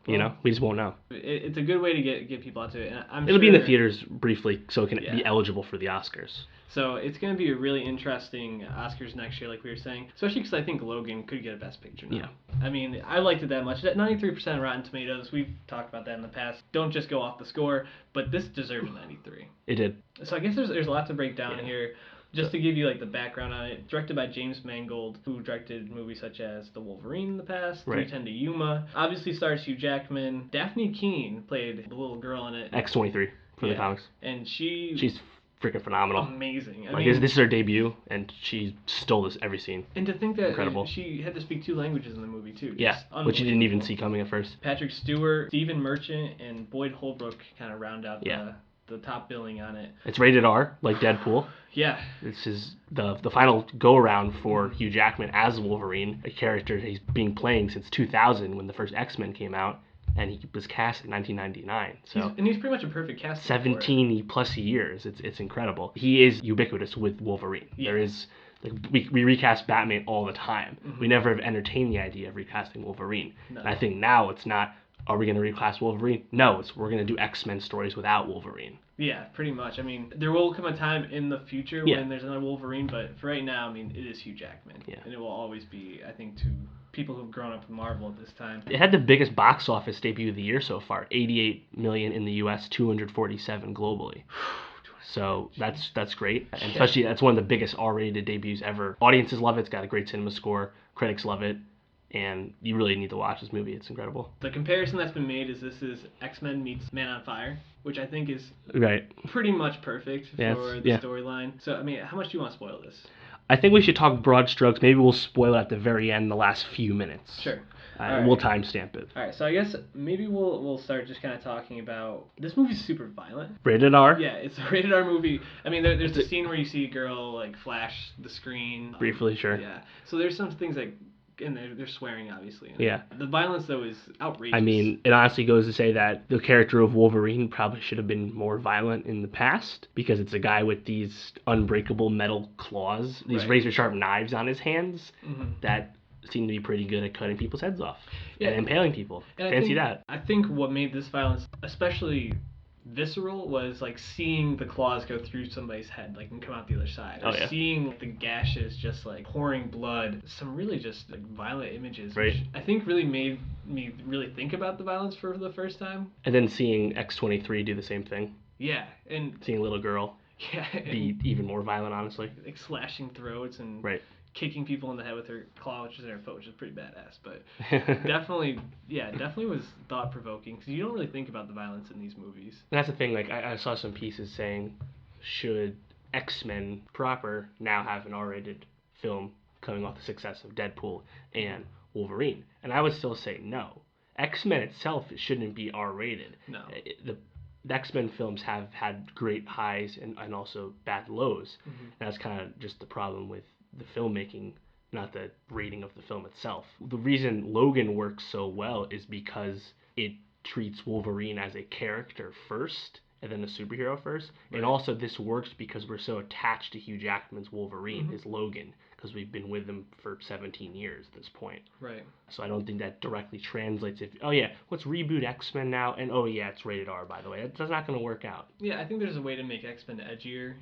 Speaker 4: We just won't know.
Speaker 3: It's a good way to get people out to it. And
Speaker 4: It'll be in the theaters briefly so it can be eligible for the Oscars.
Speaker 3: So it's going to be a really interesting Oscars next year, like we were saying. Especially because I think Logan could get a Best Picture now. Yeah. I liked it that much. At 93% Rotten Tomatoes, we've talked about that in the past. Don't just go off the score, but this deserved a 93.
Speaker 4: It did.
Speaker 3: So I guess there's a lot to break down here. Just to give you the background on it, directed by James Mangold, who directed movies such as The Wolverine in the past, 310 to Yuma. Obviously stars Hugh Jackman. Daphne Keane played the little girl in it.
Speaker 4: X-23 for the comics.
Speaker 3: And she's
Speaker 4: freaking phenomenal.
Speaker 3: Amazing.
Speaker 4: This is her debut, and she stole this every scene.
Speaker 3: And to think that
Speaker 4: incredible.
Speaker 3: She had to speak 2 languages in the movie too.
Speaker 4: Yeah, which you didn't even see coming at first.
Speaker 3: Patrick Stewart, Stephen Merchant, and Boyd Holbrook kind of round out the top billing on it.
Speaker 4: It's rated R, like Deadpool.
Speaker 3: Yeah.
Speaker 4: This is the final go-around for Hugh Jackman as Wolverine, a character he's been playing since 2000 when the first X-Men came out. and he was cast in 1999. So
Speaker 3: he's pretty much a perfect cast.
Speaker 4: 17 plus years. It's incredible. He is ubiquitous with Wolverine. Yeah. There is we recast Batman all the time. Mm-hmm. We never have entertained the idea of recasting Wolverine. No. And I think now it's not, are we going to recast Wolverine? No, we're going to do X-Men stories without Wolverine.
Speaker 3: Yeah, pretty much. I mean, there will come a time in the future when there's another Wolverine, but for right now, I mean, it is Hugh Jackman. Yeah. And it will always be, I think, to people who've grown up with Marvel at this time.
Speaker 4: It had the biggest box office debut of the year so far, 88 million in the US, 247 globally. So that's great, and especially that's one of the biggest R-rated debuts ever. Audiences love it. It's got a great cinema score. Critics love it, and you really need to watch this movie. It's incredible.
Speaker 3: The comparison that's been made is this is X-Men meets Man on Fire, which I think is pretty much perfect for the storyline. So, I mean, how much do you want to spoil this?
Speaker 4: I think we should talk broad strokes. Maybe we'll spoil it at the very end, the last few minutes.
Speaker 3: Sure.
Speaker 4: We'll timestamp it.
Speaker 3: All right, so I guess maybe we'll start just kind of talking about, this movie's super violent.
Speaker 4: Rated R?
Speaker 3: Yeah, it's a rated R movie. I mean, there's a scene where you see a girl like flash the screen.
Speaker 4: Briefly, sure.
Speaker 3: Yeah. So there's some things like, and they're swearing obviously.
Speaker 4: Yeah.
Speaker 3: The violence though is outrageous.
Speaker 4: I mean, it honestly goes to say that the character of Wolverine probably should have been more violent in the past, because it's a guy with these unbreakable metal claws, these razor sharp knives on his hands that seem to be pretty good at cutting people's heads off and impaling people. And fancy that.
Speaker 3: I think what made this violence especially visceral was like seeing the claws go through somebody's head, like, and come out the other side. Or seeing the gashes just like pouring blood. Some really just like violent images, which I think really made me really think about the violence for the first time.
Speaker 4: And then seeing X-23 do the same thing.
Speaker 3: Yeah, and
Speaker 4: seeing a little girl be even more violent, honestly.
Speaker 3: Like slashing throats and kicking people in the head with her claw, which is in her foot, which is pretty badass. But definitely was thought-provoking, because you don't really think about the violence in these movies.
Speaker 4: And that's the thing, like, I saw some pieces saying, should X-Men proper now have an R-rated film coming off the success of Deadpool and Wolverine? And I would still say no. X-Men itself shouldn't be R-rated.
Speaker 3: No.
Speaker 4: The X-Men films have had great highs and also bad lows. And that's kind of just the problem with the filmmaking, not the rating of the film itself. The reason Logan works so well is because it treats Wolverine as a character first and then a superhero first. And also this works because we're so attached to Hugh Jackman's Wolverine, his Logan, because we've been with him for 17 years at this point.
Speaker 3: Right. So
Speaker 4: I don't think that directly translates. Let's reboot X-Men now, and it's rated R, by the way. That's not going to work out.
Speaker 3: Yeah, I think there's a way to make X-Men edgier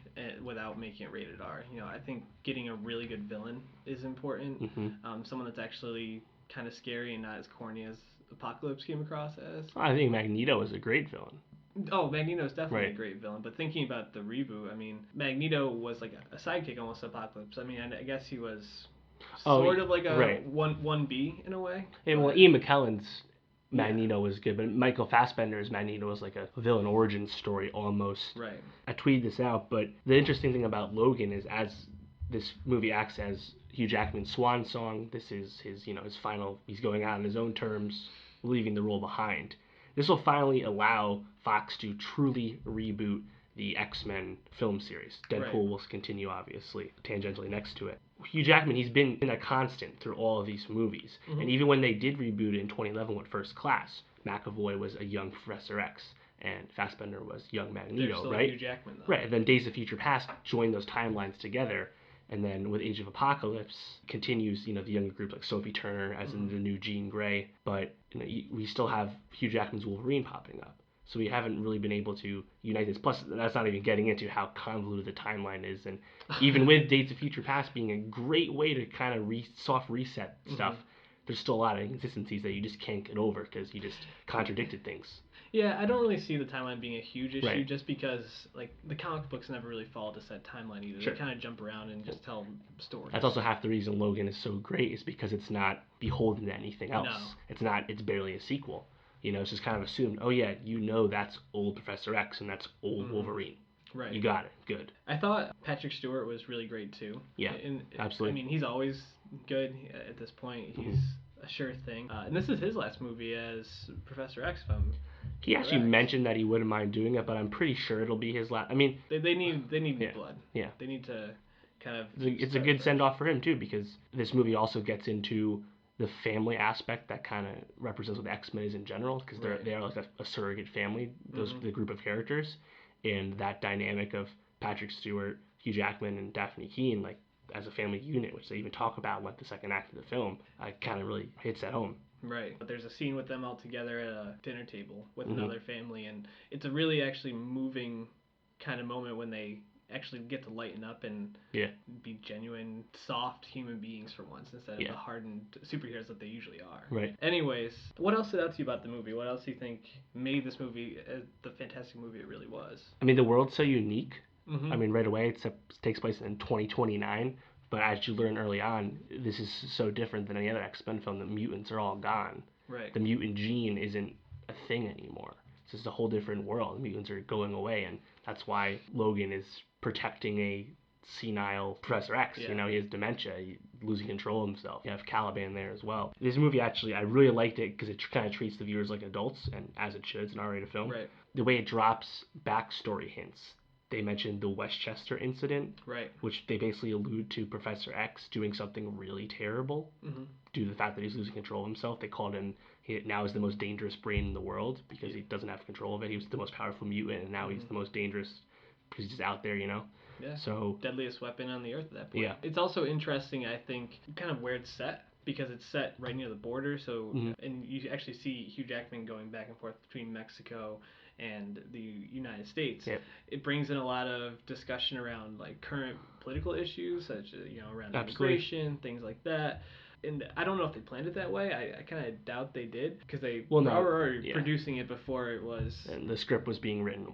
Speaker 3: without making it rated R. You know, I think getting a really good villain is important. Someone that's actually kind of scary and not as corny as Apocalypse came across as.
Speaker 4: I think Magneto is a great villain.
Speaker 3: Oh, Magneto's definitely a great villain, but thinking about the reboot, I mean, Magneto was like a sidekick almost to Apocalypse. I mean, I guess he was sort of like a 1B in a way.
Speaker 4: Yeah, well, Ian McKellen's Magneto was good, but Michael Fassbender's Magneto was like a villain origin story almost.
Speaker 3: Right.
Speaker 4: I tweeted this out, but the interesting thing about Logan is, as this movie acts as Hugh Jackman's swan song, this is his final, he's going out on his own terms, leaving the role behind. This will finally allow Fox to truly reboot the X-Men film series. Deadpool will continue, obviously, tangentially next to it. Hugh Jackman, he's been a constant through all of these movies. And even when they did reboot it in 2011 with First Class, McAvoy was a young Professor X, and Fassbender was young Magneto, right?
Speaker 3: Hugh Jackman, though.
Speaker 4: Right, and then Days of Future Past joined those timelines together. And then with Age of Apocalypse continues, the younger group like Sophie Turner as in the new Jean Grey. But we still have Hugh Jackman's Wolverine popping up. So we haven't really been able to unite this. Plus, that's not even getting into how convoluted the timeline is. And even with Days of Future Past being a great way to kind of soft reset stuff, there's still a lot of inconsistencies that you just can't get over because you just contradicted things.
Speaker 3: Yeah, I don't really see the timeline being a huge issue just because, like, the comic books never really follow a set timeline either. They kind of jump around and just tell stories. That's
Speaker 4: also half the reason Logan is so great, is because it's not beholden to anything else. No. It's barely a sequel. It's just kind of assumed, that's old Professor X and that's old Wolverine. Right. You got it. Good.
Speaker 3: I thought Patrick Stewart was really great too.
Speaker 4: Yeah, absolutely.
Speaker 3: I mean, he's always good at this point. He's a sure thing. And this is his last movie as Professor X.
Speaker 4: He actually mentioned that he wouldn't mind doing it, but I'm pretty sure it'll be his last. I mean,
Speaker 3: they need blood. Yeah. They need to kind of.
Speaker 4: It's a good send off for him too, because this movie also gets into the family aspect that kind of represents what the X-Men is in general, because they are like a surrogate family, the group of characters, and that dynamic of Patrick Stewart, Hugh Jackman, and Daphne Keane, like as a family unit, which they even talk about in like the second act of the film, kind of really hits at home.
Speaker 3: Right. But there's a scene with them all together at a dinner table with another family, and it's a really actually moving kind of moment when they actually get to lighten up and be genuine, soft human beings for once instead of the hardened superheroes that they usually are.
Speaker 4: Right.
Speaker 3: Anyways, what else stood out to you about the movie? What else do you think made this movie the fantastic movie it really was?
Speaker 4: I mean, the world's so unique. I mean, right away, it takes place in 2029. But as you learn early on, this is so different than any other X-Men film. The mutants are all gone.
Speaker 3: Right.
Speaker 4: The mutant gene isn't a thing anymore. It's just a whole different world. The mutants are going away, and that's why Logan is protecting a senile Professor X. Yeah. You know, he has dementia, he's losing control of himself. You have Caliban there as well. This movie, actually, I really liked it because it kind of treats the viewers like adults, and as it should. It's an R-rated film.
Speaker 3: Right.
Speaker 4: The way it drops backstory hints. They mentioned the Westchester incident, which they basically allude to Professor X doing something really terrible due to the fact that he's losing control of himself. They called him, he now is the most dangerous brain in the world because he doesn't have control of it. He was the most powerful mutant, and now he's the most dangerous because he's just out there, you know?
Speaker 3: Yeah.
Speaker 4: So
Speaker 3: deadliest weapon on the earth at that point.
Speaker 4: Yeah.
Speaker 3: It's also interesting, I think, kind of where it's set, because it's set right near the border. So, and you actually see Hugh Jackman going back and forth between Mexico and the United States.
Speaker 4: Yep.
Speaker 3: It brings in a lot of discussion around like current political issues, such as around immigration, things like that. And I don't know if they planned it that way. I kind of doubt they did, because they were already producing it before it was.
Speaker 4: And the script was being written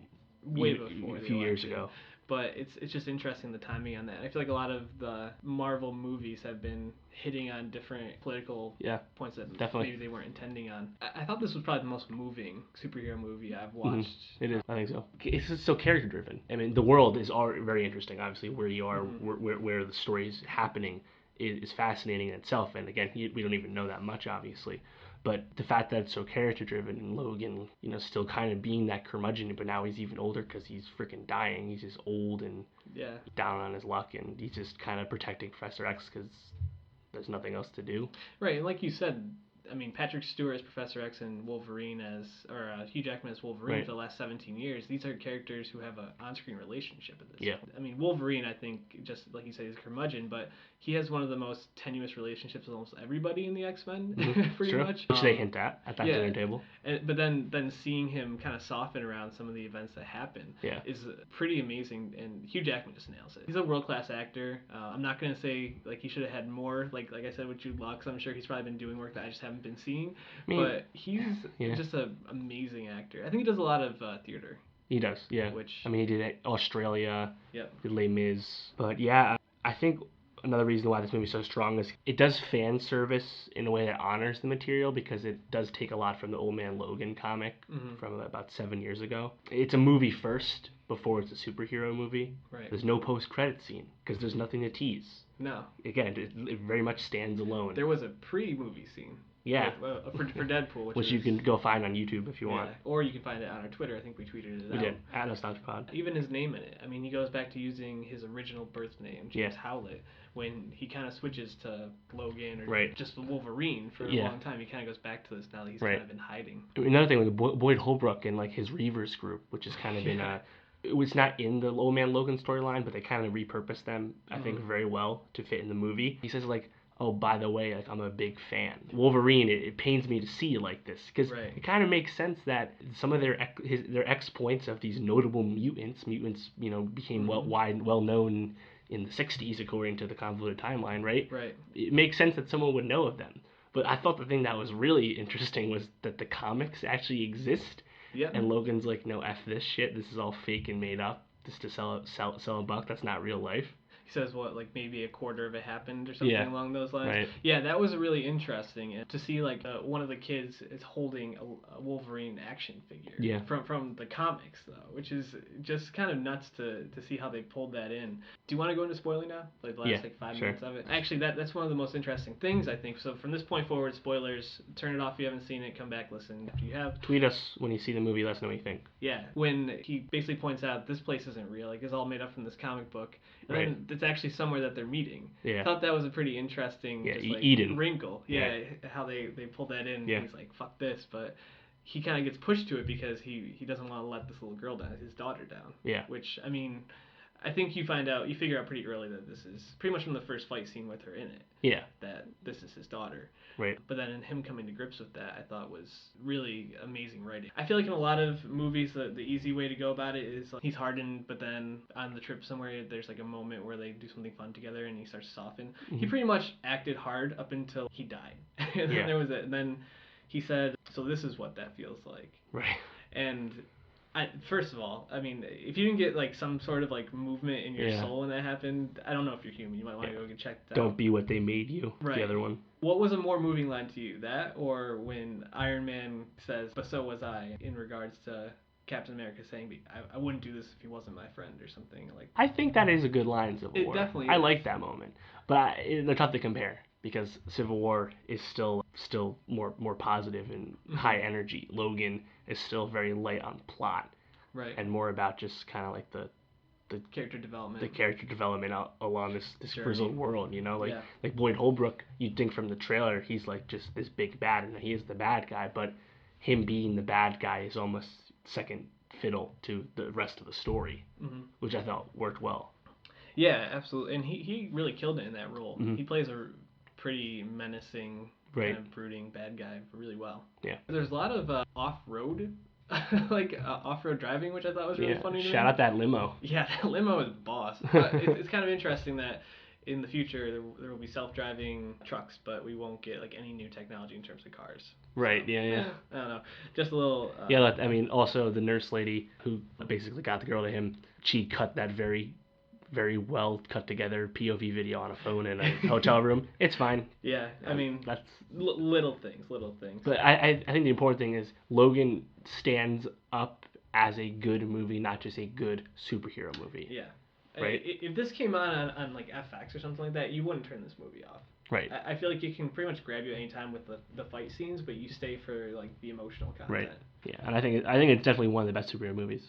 Speaker 3: way before
Speaker 4: a few years ago.
Speaker 3: But it's just interesting, the timing on that. I feel like a lot of the Marvel movies have been hitting on different political points that maybe they weren't intending on. I thought this was probably the most moving superhero movie I've watched.
Speaker 4: It is. I think so. It's just so character driven. I mean, the world is all very interesting. Obviously, where you are, where the story is happening is fascinating in itself. And again, we don't even know that much, obviously. But the fact that it's so character driven, and Logan, still kind of being that curmudgeon, but now he's even older because he's freaking dying. He's just old and down on his luck, and he's just kind of protecting Professor X because there's nothing else to do.
Speaker 3: Right, and like you said, I mean, Patrick Stewart as Professor X and Wolverine Hugh Jackman as Wolverine for the last 17 years. These are characters who have an on-screen relationship at this.
Speaker 4: Yeah.
Speaker 3: I mean, Wolverine, I think, just like you said, is a curmudgeon, but he has one of the most tenuous relationships with almost everybody in the X-Men, pretty much.
Speaker 4: Which they hint at that dinner table.
Speaker 3: But then seeing him kind of soften around some of the events that happen is pretty amazing, and Hugh Jackman just nails it. He's a world-class actor. I'm not going to say like he should have had more, like I said with Jude Law, because I'm sure he's probably been doing work that I just haven't been seeing. But he's just an amazing actor. I think he does a lot of theater.
Speaker 4: He does, yeah.
Speaker 3: Which,
Speaker 4: I mean, he did Australia, did Les Mis. But yeah, I think another reason why this movie is so strong is it does fan service in a way that honors the material, because it does take a lot from the Old Man Logan comic from about 7 years ago. It's a movie first before it's a superhero movie.
Speaker 3: Right.
Speaker 4: There's no post-credit scene because there's nothing to tease.
Speaker 3: No.
Speaker 4: Again, it very much stands alone.
Speaker 3: There was a pre-movie scene.
Speaker 4: Yeah.
Speaker 3: For Deadpool.
Speaker 4: Which you can go find on YouTube if you want.
Speaker 3: Or you can find it on our Twitter. I think we tweeted it out.
Speaker 4: We did. At Nowstalgia Pod.
Speaker 3: Even his name in it. I mean, he goes back to using his original birth name, James Howlett, when he kind of switches to Logan or just Wolverine for a long time. He kind of goes back to this now that he's kind of been hiding.
Speaker 4: Another thing, like Boyd Holbrook and like his Reavers group, which is kind of in it was not in the Old Man Logan storyline, but they kind of repurposed them, I think, very well to fit in the movie. He says, like, oh, by the way, like, I'm a big fan. Wolverine, it pains me to see you like this, because it kind of makes sense that some of their exploits of these notable mutants, became well known in the 60s, according to the convoluted timeline, right?
Speaker 3: Right.
Speaker 4: It makes sense that someone would know of them. But I thought the thing that was really interesting was that the comics actually exist.
Speaker 3: Yeah.
Speaker 4: And Logan's like, no, F this shit. This is all fake and made up just to sell a buck. That's not real life.
Speaker 3: He says like maybe a quarter of it happened or something along those lines.
Speaker 4: Right.
Speaker 3: Yeah, that was really interesting, and to see like one of the kids is holding a Wolverine action figure.
Speaker 4: Yeah.
Speaker 3: From the comics though, which is just kind of nuts to see how they pulled that in. Do you want to go into spoiling now? Like the last 5 minutes of it. Actually, that's one of the most interesting things I think. So from this point forward, spoilers. Turn it off if you haven't seen it. Come back, listen after you have.
Speaker 4: Tweet us when you see the movie. Let us know what you think.
Speaker 3: Yeah. When he basically points out this place isn't real. Like it's all made up from this comic book. And then it's actually somewhere that they're meeting.
Speaker 4: Yeah.
Speaker 3: I thought that was a pretty interesting
Speaker 4: Eden.
Speaker 3: wrinkle. Yeah, how they pulled that in.
Speaker 4: Yeah.
Speaker 3: He's like, fuck this, but he kind of gets pushed to it because he doesn't want to let this little girl down, his daughter down.
Speaker 4: Yeah.
Speaker 3: Which, I mean, I think you figure out pretty early that this is pretty much from the first fight scene with her in it.
Speaker 4: Yeah.
Speaker 3: That this is his daughter.
Speaker 4: Right.
Speaker 3: But then in him coming to grips with that, I thought was really amazing writing. I feel like in a lot of movies, the easy way to go about it is he's hardened, but then on the trip somewhere, there's like a moment where they do something fun together and he starts to soften. Mm-hmm. He pretty much acted hard up until he died. And then there was it. And then he said, so this is what that feels like.
Speaker 4: Right.
Speaker 3: And first of all, I mean, if you didn't get like some sort of like movement in your soul when that happened, I don't know if you're human. You might want to go get checked out.
Speaker 4: Don't be what they made you.
Speaker 3: Right.
Speaker 4: The other one.
Speaker 3: What was a more moving line to you, that or when Iron Man says, "But so was I," in regards to Captain America saying, "I wouldn't do this if he wasn't my friend," or something like?
Speaker 4: I think that is a good line in Civil War.
Speaker 3: It definitely is.
Speaker 4: I like that moment, but they're tough to compare because Civil War is still more positive and high energy. Logan is still very light on plot.
Speaker 3: Right.
Speaker 4: And more about just kind of like the
Speaker 3: character development.
Speaker 4: The character development along this grizzled world, you know, like Boyd Holbrook. You'd think from the trailer he's like just this big bad, and he is the bad guy. But him being the bad guy is almost second fiddle to the rest of the story, which I thought worked well.
Speaker 3: Yeah, absolutely, and he really killed it in that role. He plays a pretty menacing, kind of brooding bad guy really well. Yeah. There's a lot of off-road. Off-road driving, which I thought was really funny to me.
Speaker 4: Shout out that limo.
Speaker 3: Yeah, that limo is boss. But it's kind of interesting that in the future there will be self-driving trucks, but we won't get like any new technology in terms of cars.
Speaker 4: Right. So, yeah.
Speaker 3: I don't know. Just a little.
Speaker 4: I mean, also the nurse lady who basically got the girl to him. She cut that very well cut together POV video on a phone in a hotel room. It's fine.
Speaker 3: Yeah, I mean, that's little things. But
Speaker 4: I think the important thing is Logan stands up as a good movie, not just a good superhero movie.
Speaker 3: Yeah.
Speaker 4: Right?
Speaker 3: If this came on like FX or something like that, you wouldn't turn this movie off.
Speaker 4: Right.
Speaker 3: I feel like it can pretty much grab you anytime with the fight scenes, but you stay for like the emotional content.
Speaker 4: Right. Yeah, and I think it's definitely one of the best superhero movies.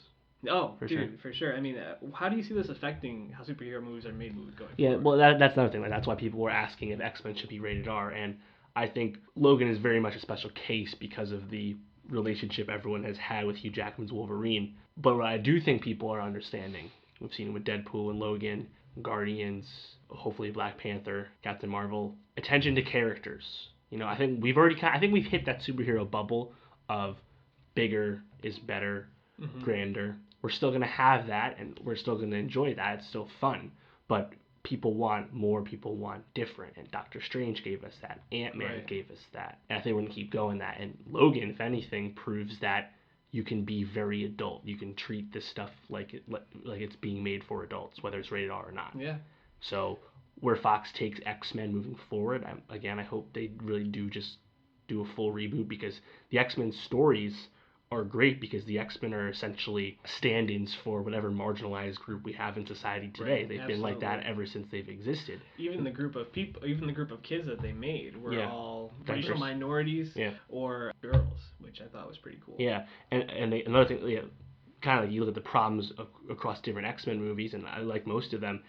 Speaker 3: Oh, for sure. I mean, how do you see this affecting how superhero movies are made going forward?
Speaker 4: Yeah, well, that's another thing. Like, that's why people were asking if X-Men should be rated R, and I think Logan is very much a special case because of the relationship everyone has had with Hugh Jackman's Wolverine. But what I do think people are understanding, we've seen it with Deadpool and Logan, Guardians, hopefully Black Panther, Captain Marvel, attention to characters. You know, I think we've hit that superhero bubble of bigger is better, grander. We're still going to have that, and we're still going to enjoy that. It's still fun. But people want more, people want different. And Doctor Strange gave us that. Ant-Man gave us that. And I think we're going to keep going that. And Logan, if anything, proves that you can be very adult. You can treat this stuff like it's being made for adults, whether it's rated R or not.
Speaker 3: Yeah.
Speaker 4: So where Fox takes X-Men moving forward, I hope they really do just do a full reboot, because the X-Men stories are great because the X-Men are essentially stand-ins for whatever marginalized group we have in society today. They've been like that ever since they've existed.
Speaker 3: Even the group of kids that they made were all racial minorities or girls, which I thought was pretty cool.
Speaker 4: Yeah, and another thing, kind of like you look at the problems across different X-Men movies, and I like most of them.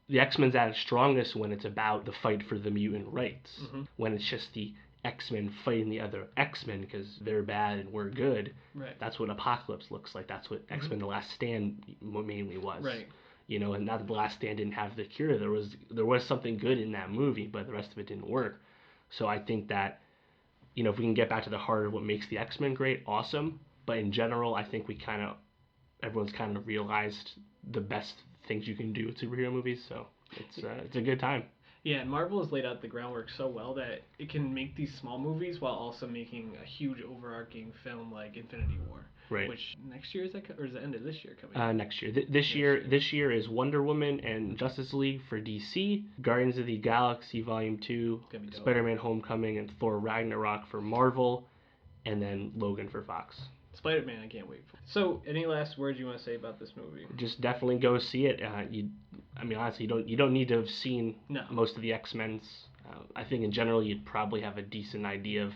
Speaker 4: The X-Men's at its strongest when it's about the fight for the mutant rights. When it's just the X-Men fighting the other X-Men because they're bad and we're good.
Speaker 3: Right. That's
Speaker 4: what Apocalypse looks like. That's what X-Men The Last Stand mainly was.
Speaker 3: Right.
Speaker 4: You know, and not that The Last Stand didn't have the cure. There was something good in that movie, but the rest of it didn't work. So I think that, you know, if we can get back to the heart of what makes the X-Men great, awesome. But in general, I think everyone's kind of realized the best things you can do with superhero movies. So it's a good time.
Speaker 3: Yeah, and Marvel has laid out the groundwork so well that it can make these small movies while also making a huge overarching film like Infinity War.
Speaker 4: Right.
Speaker 3: Which next year is that, or is the end of this year coming?
Speaker 4: Next year. This year is Wonder Woman and Justice League for DC, Guardians of the Galaxy Volume 2, Spider-Man Homecoming, and Thor Ragnarok for Marvel, and then Logan for Fox.
Speaker 3: Spider-Man, I can't wait for. So, any last words you want to say about this movie?
Speaker 4: Just definitely go see it. Honestly, you don't need to have seen most of the X-Men's. I think in general you'd probably have a decent idea of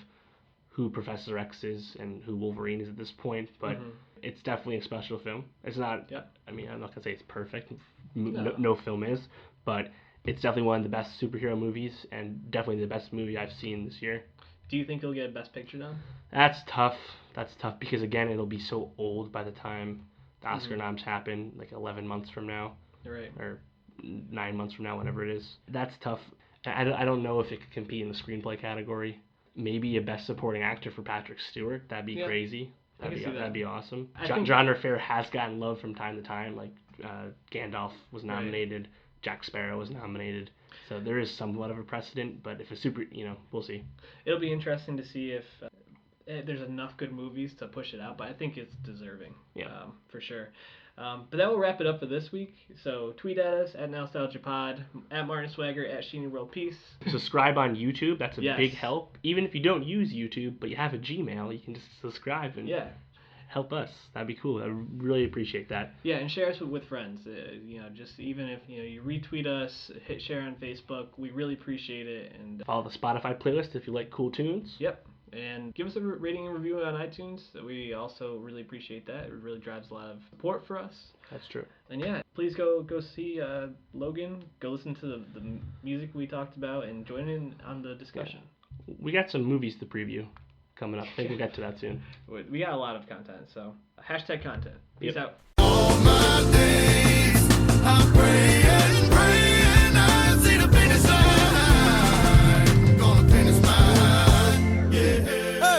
Speaker 4: who Professor X is and who Wolverine is at this point, but it's definitely a special film. It's not. I mean, I'm not gonna say it's perfect no film is, but it's definitely one of the best superhero movies and definitely the best movie I've seen this year.
Speaker 3: Do you think it'll get Best Picture now?
Speaker 4: That's tough because again it'll be so old by the time the Oscar noms happen, like 11 months from now.
Speaker 3: Right.
Speaker 4: Or 9 months from now, whenever it is. That's tough. I don't know if it could compete in the screenplay category. Maybe a Best Supporting Actor for Patrick Stewart. That'd be crazy. That'd be awesome. John Raffair has gotten love from time to time. Like Gandalf was nominated. Right. Jack Sparrow was nominated. So there is somewhat of a precedent. But if we'll see.
Speaker 3: It'll be interesting to see if there's enough good movies to push it out. But I think it's deserving. Yeah. For sure. But that will wrap it up for this week. So tweet at us at NowstalgiaPod, at Martin Swagger, at Sheeran World Peace.
Speaker 4: Subscribe on YouTube. That's a big help. Even if you don't use YouTube, but you have a Gmail, you can just subscribe and help us. That'd be cool. I really appreciate that.
Speaker 3: Yeah, and share us with friends. Just even if you retweet us, hit share on Facebook, we really appreciate it. And
Speaker 4: follow the Spotify playlist if you like cool tunes.
Speaker 3: Yep. And give us a rating and review on iTunes. We also really appreciate that. It really drives a lot of support for us.
Speaker 4: That's true.
Speaker 3: And please go see Logan. Go listen to the music we talked about and join in on the discussion.
Speaker 4: Yeah. We got some movies to preview coming up. I think we'll get to that soon.
Speaker 3: We got a lot of content, so #content. Peace out.
Speaker 2: All my days I pray.